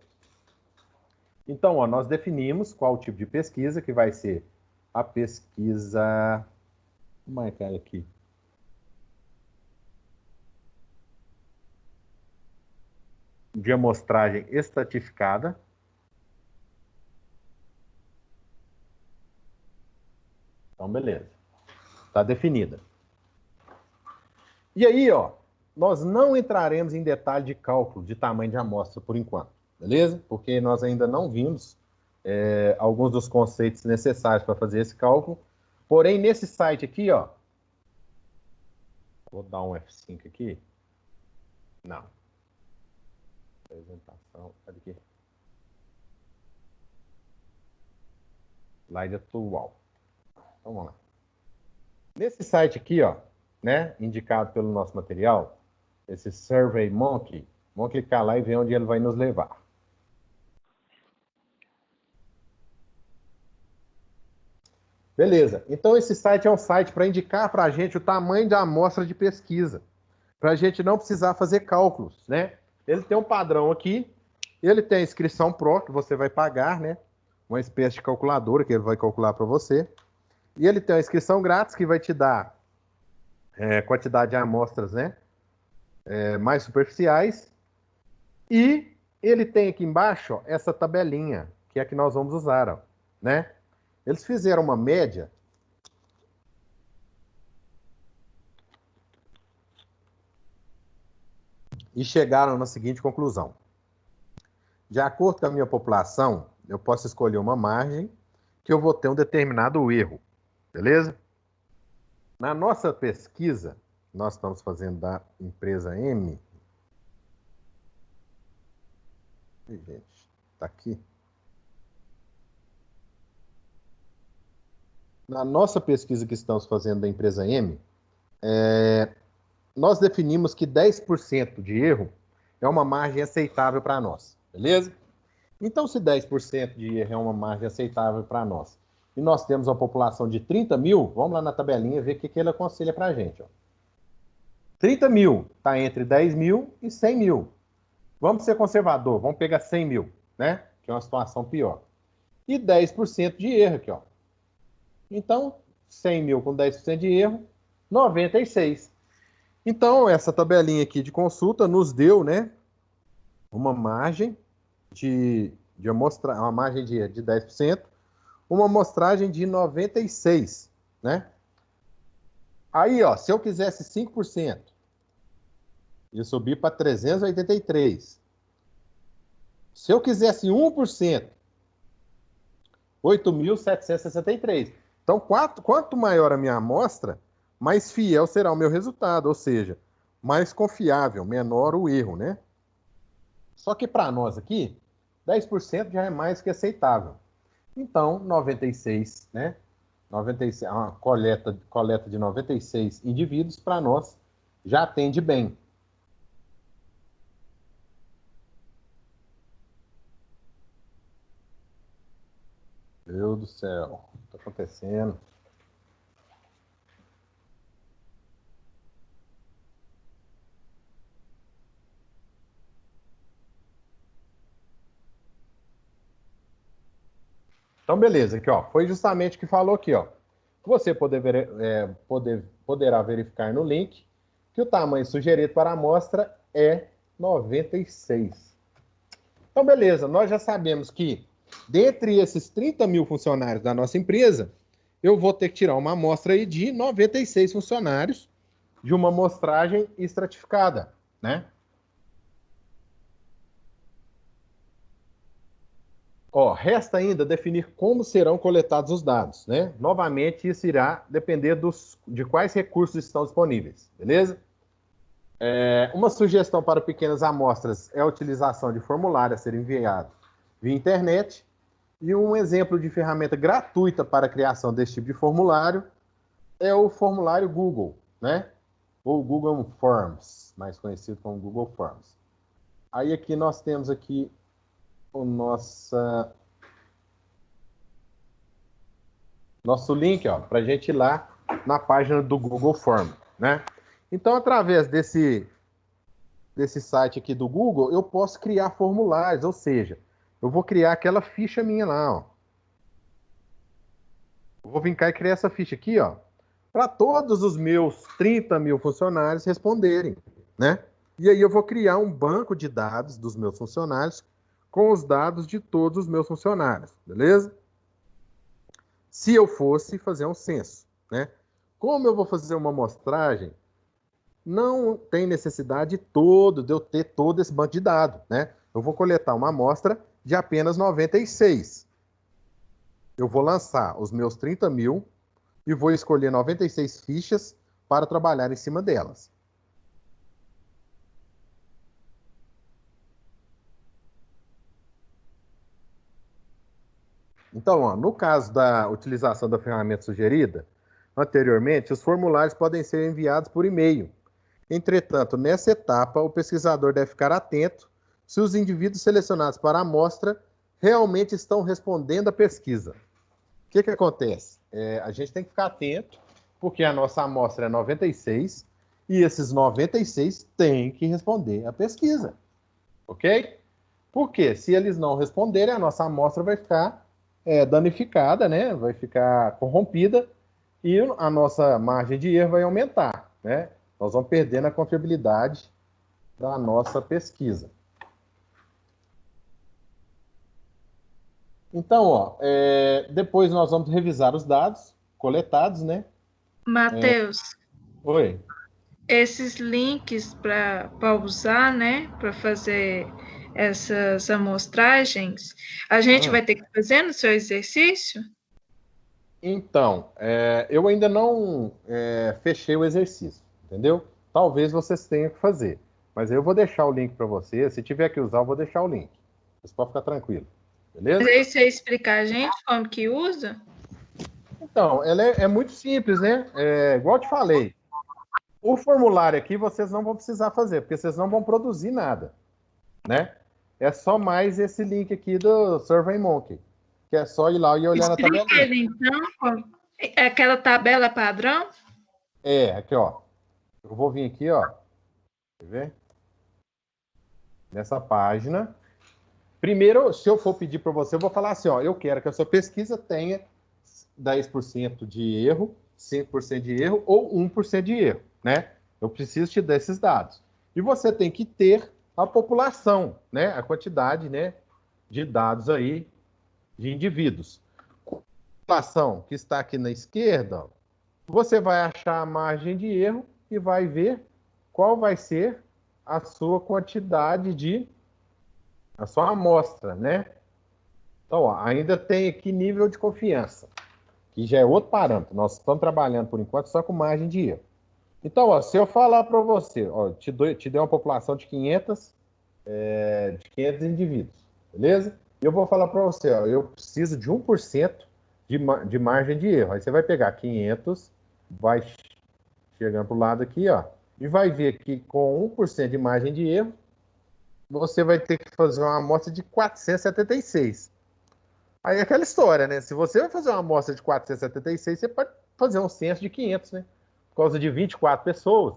Então, ó, nós definimos qual o tipo de pesquisa, que vai ser a pesquisa... Vou marcar aqui. De amostragem estratificada. Então, beleza. Está definida. E aí, ó, nós não entraremos em detalhe de cálculo de tamanho de amostra por enquanto, beleza? Porque nós ainda não vimos alguns dos conceitos necessários para fazer esse cálculo. Porém, nesse site aqui, ó, vou dar um F5 aqui. Não. Apresentação, cadê aqui? Slide atual. Então, vamos lá. Nesse site aqui, ó, né, indicado pelo nosso material, esse Survey Monkey, vamos clicar lá e ver onde ele vai nos levar. Beleza. Então, esse site é um site para indicar para a gente o tamanho da amostra de pesquisa, para a gente não precisar fazer cálculos, né? Ele tem um padrão aqui, ele tem a inscrição Pro, que você vai pagar, né? Uma espécie de calculadora que ele vai calcular para você. E ele tem a inscrição grátis, que vai te dar quantidade de amostras, né? Mais superficiais. E ele tem aqui embaixo, ó, essa tabelinha, que é a que nós vamos usar, ó, né? Eles fizeram uma média e chegaram na seguinte conclusão. De acordo com a minha população, eu posso escolher uma margem que eu vou ter um determinado erro, beleza? Na nossa pesquisa, nós estamos fazendo da empresa M. Gente, tá aqui. Na nossa pesquisa que estamos fazendo da empresa M, nós definimos que 10% de erro é uma margem aceitável para nós, beleza? Então, se 10% de erro é uma margem aceitável para nós, e nós temos uma população de 30 mil, vamos lá na tabelinha ver o que ele aconselha para a gente. Ó. 30 mil está entre 10 mil e 100 mil. Vamos ser conservador, vamos pegar 100 mil, né? Que é uma situação pior. E 10% de erro aqui, ó. Então, 100 mil com 10% de erro, 96. Então, essa tabelinha aqui de consulta nos deu, né, uma margem uma margem de 10%, uma amostragem de 96, né? Aí, ó, se eu quisesse 5%, ia subir para 383. Se eu quisesse 1%, 8.763. Então, quanto maior a minha amostra, mais fiel será o meu resultado, ou seja, mais confiável, menor o erro, né? Só que para nós aqui, 10% já é mais que aceitável. Então, 96, né? 96, uma coleta de 96 indivíduos, para nós, já atende bem. Meu Deus do céu, o que está acontecendo? Então, beleza, aqui, ó, foi justamente o que falou aqui, ó. Você poderá verificar no link que o tamanho sugerido para a amostra é 96. Então, beleza, nós já sabemos que, dentre esses 30 mil funcionários da nossa empresa, eu vou ter que tirar uma amostra aí de 96 funcionários de uma amostragem estratificada, né? Ó, resta ainda definir como serão coletados os dados, né? Novamente, isso irá depender de quais recursos estão disponíveis, beleza? Uma sugestão para pequenas amostras é a utilização de formulário a ser enviado via internet, e um exemplo de ferramenta gratuita para a criação desse tipo de formulário é o formulário Google, né? Ou Google Forms, mais conhecido como Google Forms. Aí aqui nós temos aqui o nosso link, ó, para a gente ir lá na página do Google Form, né? Então, através desse site aqui do Google, eu posso criar formulários, ou seja, eu vou criar aquela ficha minha lá, ó. Eu vou vir cá e criar essa ficha aqui, ó, para todos os meus 30 mil funcionários responderem, né? E aí eu vou criar um banco de dados dos meus funcionários com os dados de todos os meus funcionários, beleza? Se eu fosse fazer um censo, né? Como eu vou fazer uma amostragem, não tem necessidade de eu ter todo esse banco de dados, né? eu vou coletar uma amostra de apenas 96. Eu vou lançar os meus 30 mil e vou escolher 96 fichas para trabalhar em cima delas. Então, ó, no caso da utilização da ferramenta sugerida, anteriormente, os formulários podem ser enviados por e-mail. Entretanto, nessa etapa, o pesquisador deve ficar atento se os indivíduos selecionados para a amostra realmente estão respondendo à pesquisa. O que acontece? A gente tem que ficar atento, porque a nossa amostra é 96, e esses 96 têm que responder à pesquisa. Ok? Porque se eles não responderem, a nossa amostra vai ficar danificada, né? Vai ficar corrompida, e a nossa margem de erro vai aumentar, né? Nós vamos perdendo a confiabilidade da nossa pesquisa. Então, ó, depois nós vamos revisar os dados coletados, né? Matheus, Oi. esses links para usar, né, para fazer essas amostragens, a gente vai ter que fazer no seu exercício? Então, eu ainda não fechei o exercício, entendeu? Talvez vocês tenham que fazer, mas eu vou deixar o link para você. Se tiver que usar, eu vou deixar o link. Vocês podem ficar tranquilo, beleza? Mas aí você explicar a gente como que usa? Então, ela é muito simples, né? Igual eu te falei, o formulário aqui vocês não vão precisar fazer, porque vocês não vão produzir nada, né? É só mais esse link aqui do SurveyMonkey, que é só ir lá e olhar na tabela. Explica ele, então, aquela tabela padrão? Aqui, ó. Eu vou vir aqui, ó. Quer ver? Nessa página. Primeiro, se eu for pedir para você, eu vou falar assim, ó. Eu quero que a sua pesquisa tenha 10% de erro, 5% de erro ou 1% de erro, né? Eu preciso te dar esses dados. E você tem que ter a população, né? A quantidade, né, de dados aí de indivíduos. A população que está aqui na esquerda, ó, você vai achar a margem de erro e vai ver qual vai ser a sua quantidade a sua amostra, né? Então, ó, ainda tem aqui nível de confiança, que já é outro parâmetro. Nós estamos trabalhando, por enquanto, só com margem de erro. Então, ó, se eu falar para você, ó, te dei uma população de 500 indivíduos, beleza? E eu vou falar para você, ó, eu preciso de 1% de margem de erro. Aí você vai pegar 500, vai chegando para o lado aqui, ó, e vai ver que com 1% de margem de erro, você vai ter que fazer uma amostra de 476. Aí é aquela história, né? Se você vai fazer uma amostra de 476, você pode fazer um censo de 500, né? Por causa de 24 pessoas.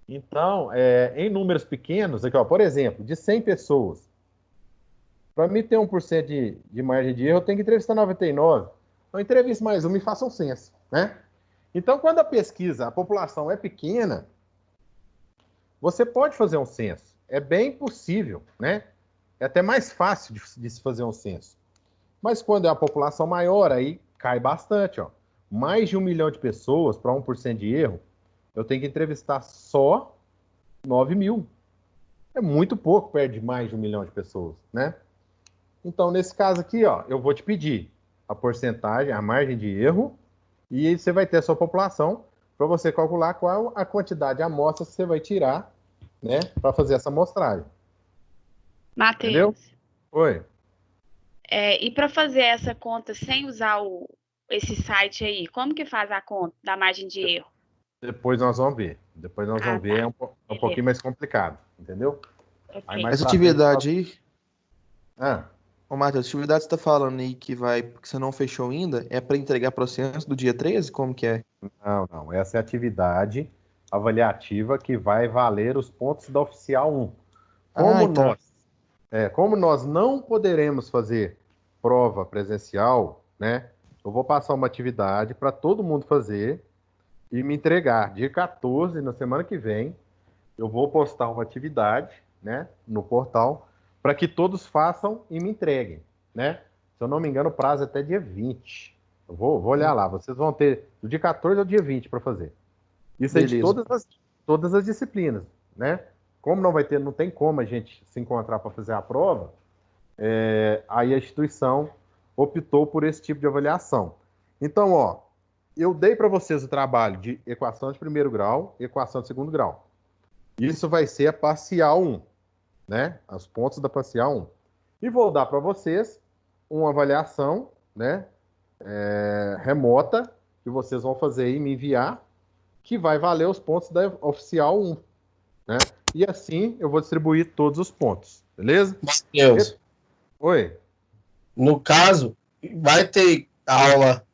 Então, em números pequenos, aqui, ó, por exemplo, de 100 pessoas, para mim ter 1% de margem de erro, eu tenho que entrevistar 99. Então, entreviste mais uma e faça um censo, né? Então, quando a população é pequena, você pode fazer um censo. É bem possível, né? É até mais fácil de se fazer um censo. Mas quando é a população maior, aí cai bastante, ó. Mais de 1 milhão de pessoas para 1% de erro, eu tenho que entrevistar só 9 mil. É muito pouco perto de mais de 1 milhão de pessoas, né? Então, nesse caso aqui, ó, eu vou te pedir a porcentagem, a margem de erro, e você vai ter a sua população para você calcular qual a quantidade de amostras que você vai tirar, né, para fazer essa amostragem. Matheus. Entendeu? Oi. E para fazer essa conta sem usar esse site aí, como que faz a conta da margem de erro? Depois nós vamos ver. É um pouquinho mais complicado, entendeu? Okay. Aí mais Essa pra atividade frente... aí... Ô, Matheus, a atividade que você tá falando aí que você não fechou ainda, é para entregar processo do dia 13? Como que é? Não. Essa é a atividade avaliativa que vai valer os pontos da oficial 1. Como nós não poderemos fazer prova presencial, né? Eu vou passar uma atividade para todo mundo fazer e me entregar. Dia 14, na semana que vem, eu vou postar uma atividade, né, no portal, para que todos façam e me entreguem, né? Se eu não me engano, o prazo é até dia 20. Eu vou olhar lá. Vocês vão ter do dia 14 ao dia 20 para fazer. Isso aí de todas as disciplinas, né? como não tem como a gente se encontrar para fazer a prova, aí a instituição optou por esse tipo de avaliação. Então, ó, eu dei para vocês o trabalho de equação de primeiro grau e equação de segundo grau. Isso vai ser a parcial 1, né? Os pontos da parcial 1. E vou dar para vocês uma avaliação, né, remota, que vocês vão fazer e me enviar, que vai valer os pontos da oficial 1, né? E assim eu vou distribuir todos os pontos, beleza? Matheus. Oi. No caso, vai ter aula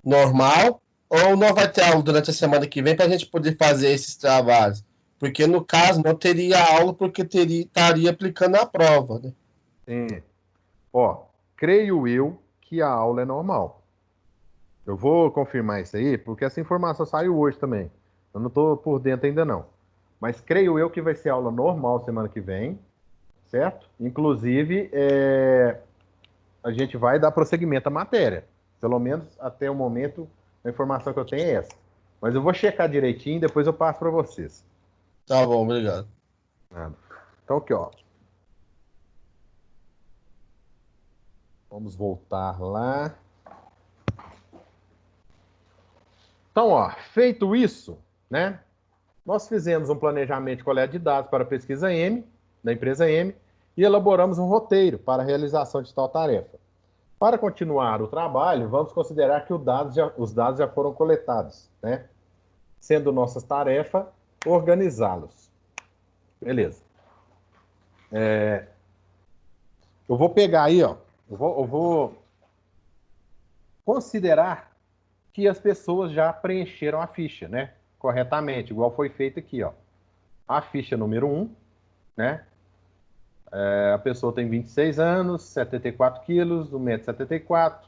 normal ou não vai ter aula durante a semana que vem para a gente poder fazer esses trabalhos? Porque no caso não teria aula porque estaria aplicando a prova, né? Sim. Ó, creio eu que a aula é normal. Eu vou confirmar isso aí, porque essa informação saiu hoje também. Eu não estou por dentro ainda não. Mas creio eu que vai ser aula normal semana que vem, certo? Inclusive, a gente vai dar prosseguimento à matéria. Pelo menos até o momento, a informação que eu tenho é essa. Mas eu vou checar direitinho e depois eu passo para vocês. Tá bom, obrigado. Nada. Então aqui, ó. Vamos voltar lá. Então, ó, feito isso, né? Nós fizemos um planejamento de coleta de dados para a pesquisa M, da empresa M, e elaboramos um roteiro para a realização de tal tarefa. Para continuar o trabalho, vamos considerar que os dados já foram coletados, né? Sendo nossa tarefa organizá-los. Beleza. Eu vou pegar aí, ó. Eu vou considerar que as pessoas já preencheram a ficha, né? Corretamente, igual foi feito aqui, ó. A ficha número 1, né? A pessoa tem 26 anos, 74 quilos, 1,74 m,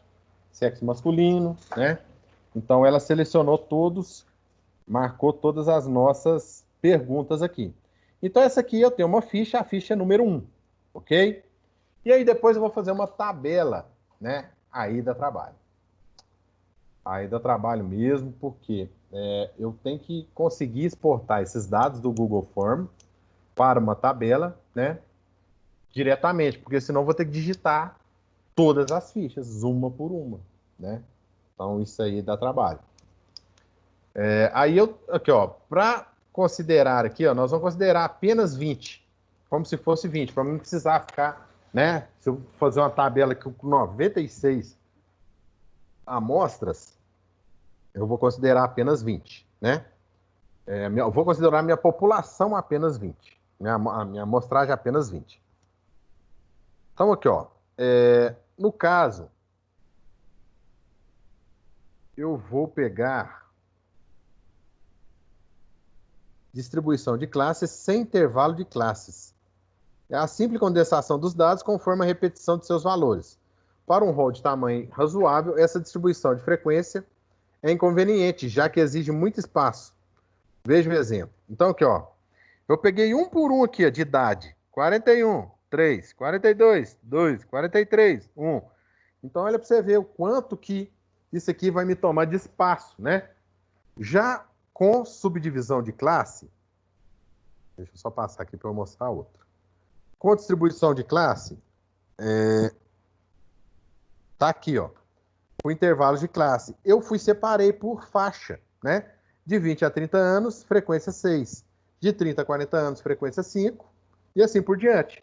sexo masculino, né? Então, ela selecionou todos, marcou todas as nossas perguntas aqui. Então, essa aqui eu tenho uma ficha, a ficha número 1, ok? E aí, depois eu vou fazer uma tabela, né? Aí dá trabalho. Aí dá trabalho mesmo, porque eu tenho que conseguir exportar esses dados do Google Form para uma tabela, né? Diretamente, porque senão eu vou ter que digitar todas as fichas, uma por uma, né? Então, isso aí dá trabalho. Aí aqui, ó, para considerar aqui, ó, nós vamos considerar apenas 20, como se fosse 20, para não precisar ficar, né? Se eu fazer uma tabela aqui com 96 amostras, eu vou considerar apenas 20, né? Eu vou considerar a minha população apenas 20, a minha amostragem apenas 20. Então, aqui, ó, no caso, eu vou pegar distribuição de classes sem intervalo de classes. É a simples condensação dos dados conforme a repetição de seus valores. Para um rol de tamanho razoável, essa distribuição de frequência é inconveniente, já que exige muito espaço. Veja o exemplo. Então, aqui, ó, eu peguei um por um aqui, ó, de idade. 41, 3, 42, 2, 43, 1. Então, olha para você ver o quanto que isso aqui vai me tomar de espaço, né? Já com subdivisão de classe, deixa eu só passar aqui para eu mostrar outra. Com distribuição de classe, tá aqui, ó, o intervalo de classe. Eu separei por faixa, né? De 20 a 30 anos, frequência 6. De 30 a 40 anos, frequência 5. E assim por diante.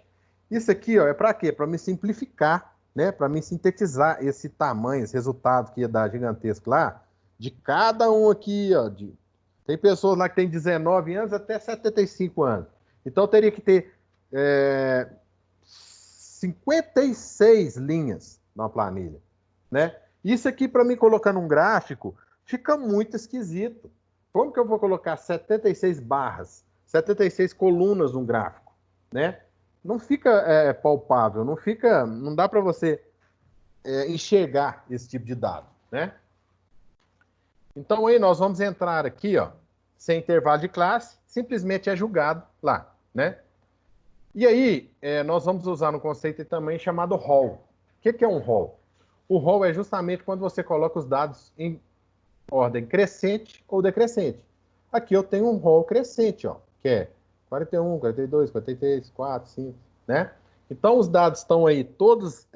Isso aqui, ó, é para quê? Para me simplificar, né? Para me sintetizar esse tamanho, esse resultado que ia dar gigantesco lá, de cada um aqui, ó. Tem pessoas lá que tem 19 anos até 75 anos. Então, eu teria que ter 56 linhas na planilha, né? Isso aqui, para mim colocar num gráfico, fica muito esquisito. Como que eu vou colocar 76 barras, 76 colunas num gráfico, né? Não fica palpável, não dá para você enxergar esse tipo de dado, né? Então, aí nós vamos entrar aqui, ó, sem intervalo de classe, simplesmente é julgado lá, né? E aí, nós vamos usar um conceito também chamado rol. O que é um rol? O rol é justamente quando você coloca os dados em ordem crescente ou decrescente. Aqui eu tenho um rol crescente, ó, que é 41, 42, 43, 4, 5, né? Então, os dados estão aí todos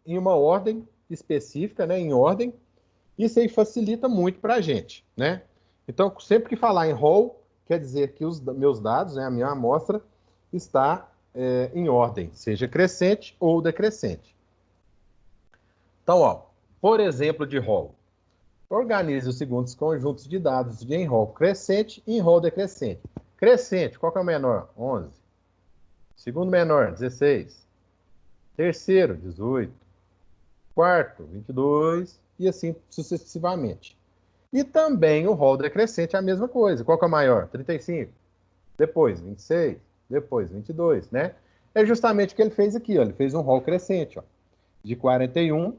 em uma ordem específica, né? Em ordem. Isso aí facilita muito para a gente, né? Então, sempre que falar em rol, quer dizer que os meus dados, né, a minha amostra, está em ordem, seja crescente ou decrescente. Então, ó, por exemplo de rol, organize os seguintes conjuntos de dados de em rol crescente e em rol decrescente. Crescente, qual que é o menor? 11. Segundo menor, 16. Terceiro, 18. Quarto, 22. E assim sucessivamente. E também o rol decrescente é a mesma coisa. Qual que é o maior? 35. Depois, 26. Depois, 22, né? É justamente o que ele fez aqui, ó. Ele fez um rol crescente, ó, de 41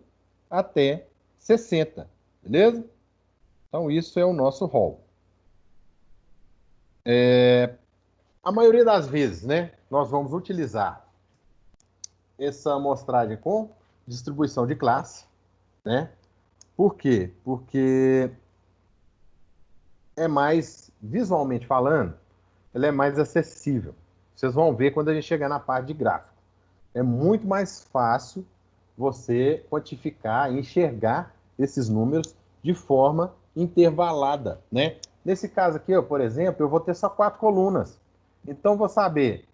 até 60, beleza? Então, isso é o nosso rol. A maioria das vezes, né, nós vamos utilizar essa amostragem com distribuição de classe, né? Por quê? Porque é mais, visualmente falando, ela é mais acessível. Vocês vão ver quando a gente chegar na parte de gráfico. É muito mais fácil você quantificar, enxergar esses números de forma intervalada, né? Nesse caso aqui, ó, por exemplo, eu vou ter só 4 colunas. Então, vou saber,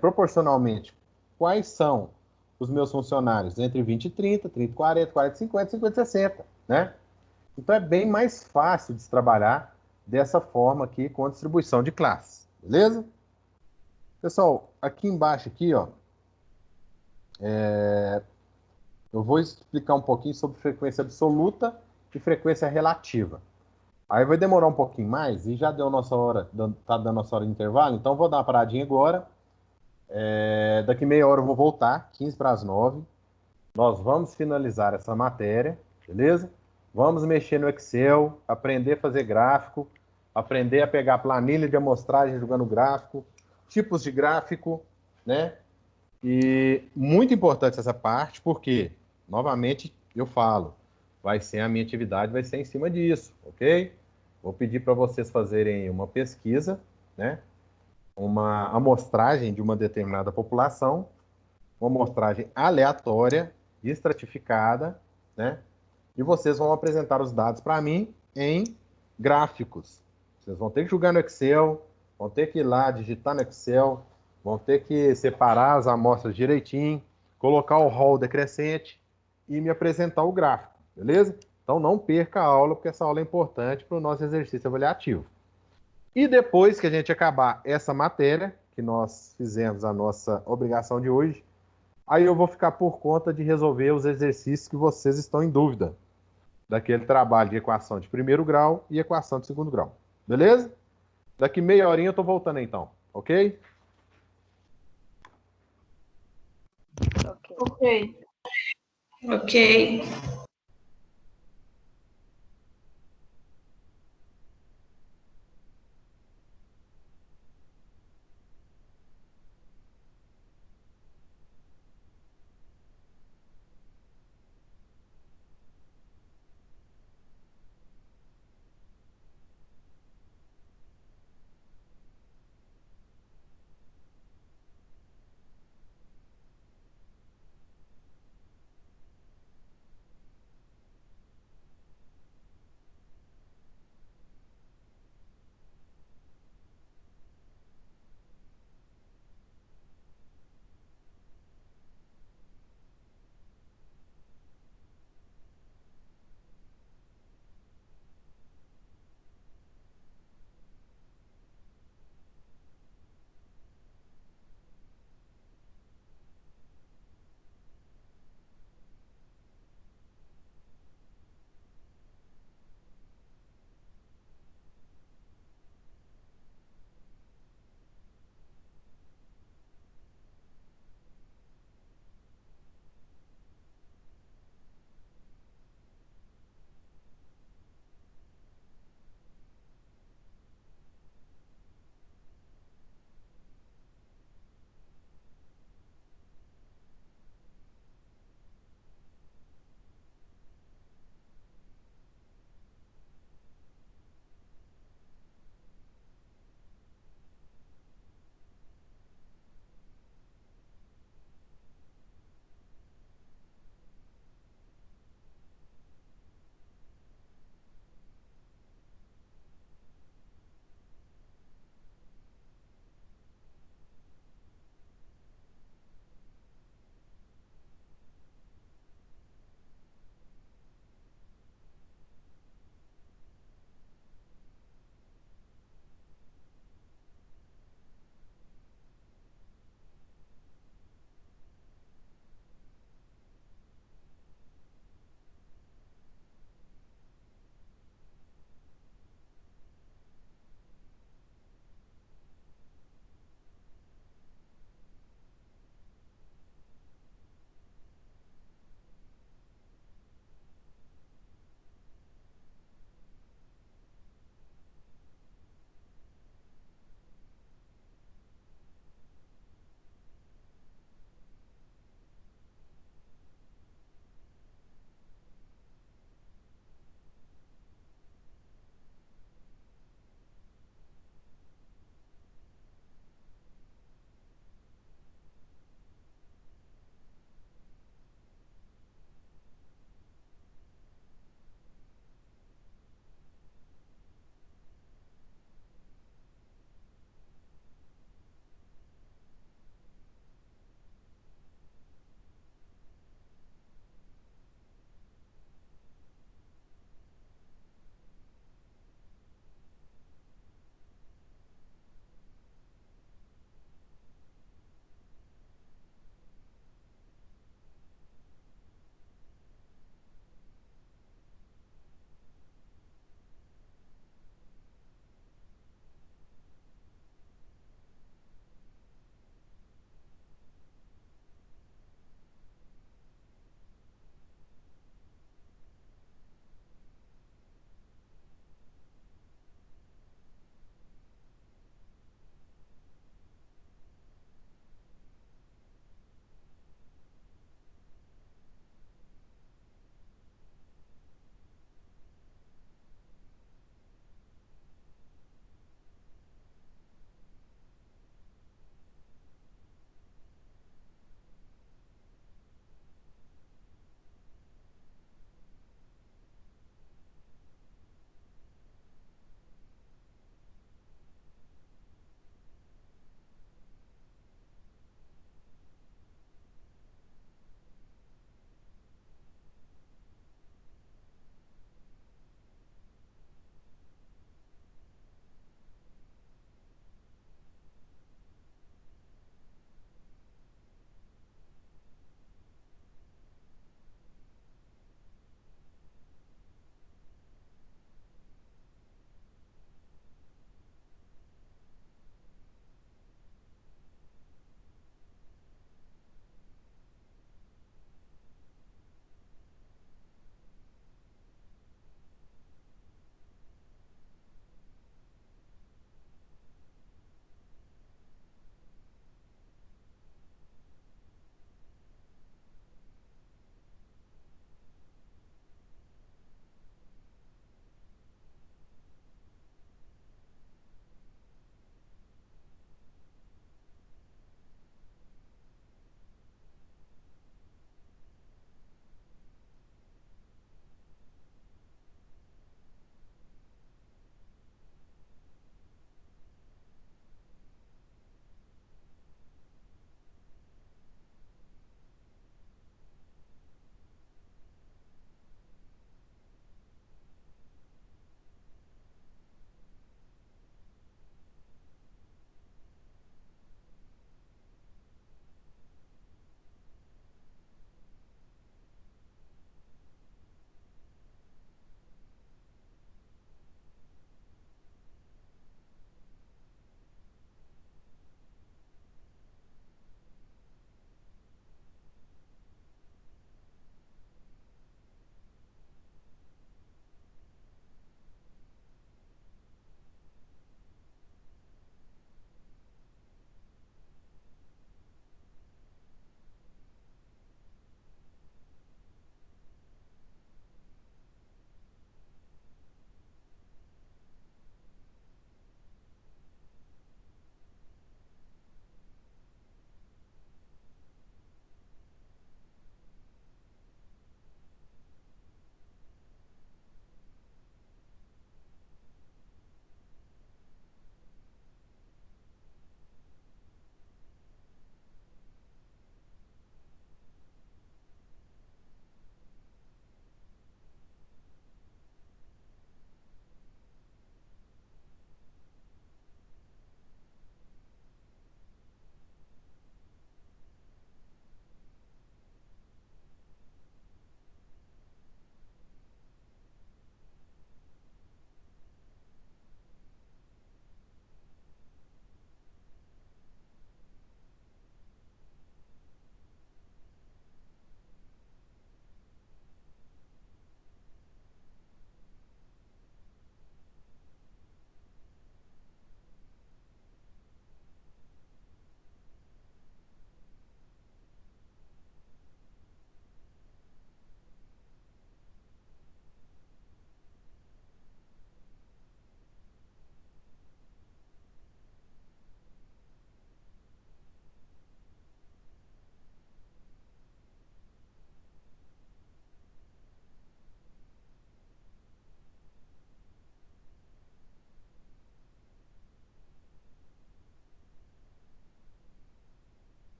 proporcionalmente, quais são os meus funcionários entre 20 e 30, 30 e 40, 40 e 50, 50 e 60, né? Então, é bem mais fácil de se trabalhar dessa forma aqui com a distribuição de classes, beleza? Pessoal, aqui embaixo, aqui, ó, eu vou explicar um pouquinho sobre frequência absoluta e frequência relativa. Aí vai demorar um pouquinho mais e já deu nossa hora, tá dando nossa hora de intervalo, então vou dar uma paradinha agora. Daqui meia hora eu vou voltar, 15 para as 9. Nós vamos finalizar essa matéria, beleza? Vamos mexer no Excel, aprender a fazer gráfico, aprender a pegar planilha de amostragem jogando gráfico, tipos de gráfico, né? E muito importante essa parte, porque, novamente, eu falo, vai ser a minha atividade, vai ser em cima disso, ok? Vou pedir para vocês fazerem uma pesquisa, né? Uma amostragem de uma determinada população, uma amostragem aleatória, estratificada, né? E vocês vão apresentar os dados para mim em gráficos. Vocês vão ter que jogar no Excel, vão ter que ir lá digitar no Excel, vão ter que separar as amostras direitinho, colocar o rol decrescente e me apresentar o gráfico, beleza? Então não perca a aula, porque essa aula é importante para o nosso exercício avaliativo. E depois que a gente acabar essa matéria, que nós fizemos a nossa obrigação de hoje, aí eu vou ficar por conta de resolver os exercícios que vocês estão em dúvida, daquele trabalho de equação de primeiro grau e equação de segundo grau. Beleza? Daqui meia horinha eu tô voltando então, ok? Ok.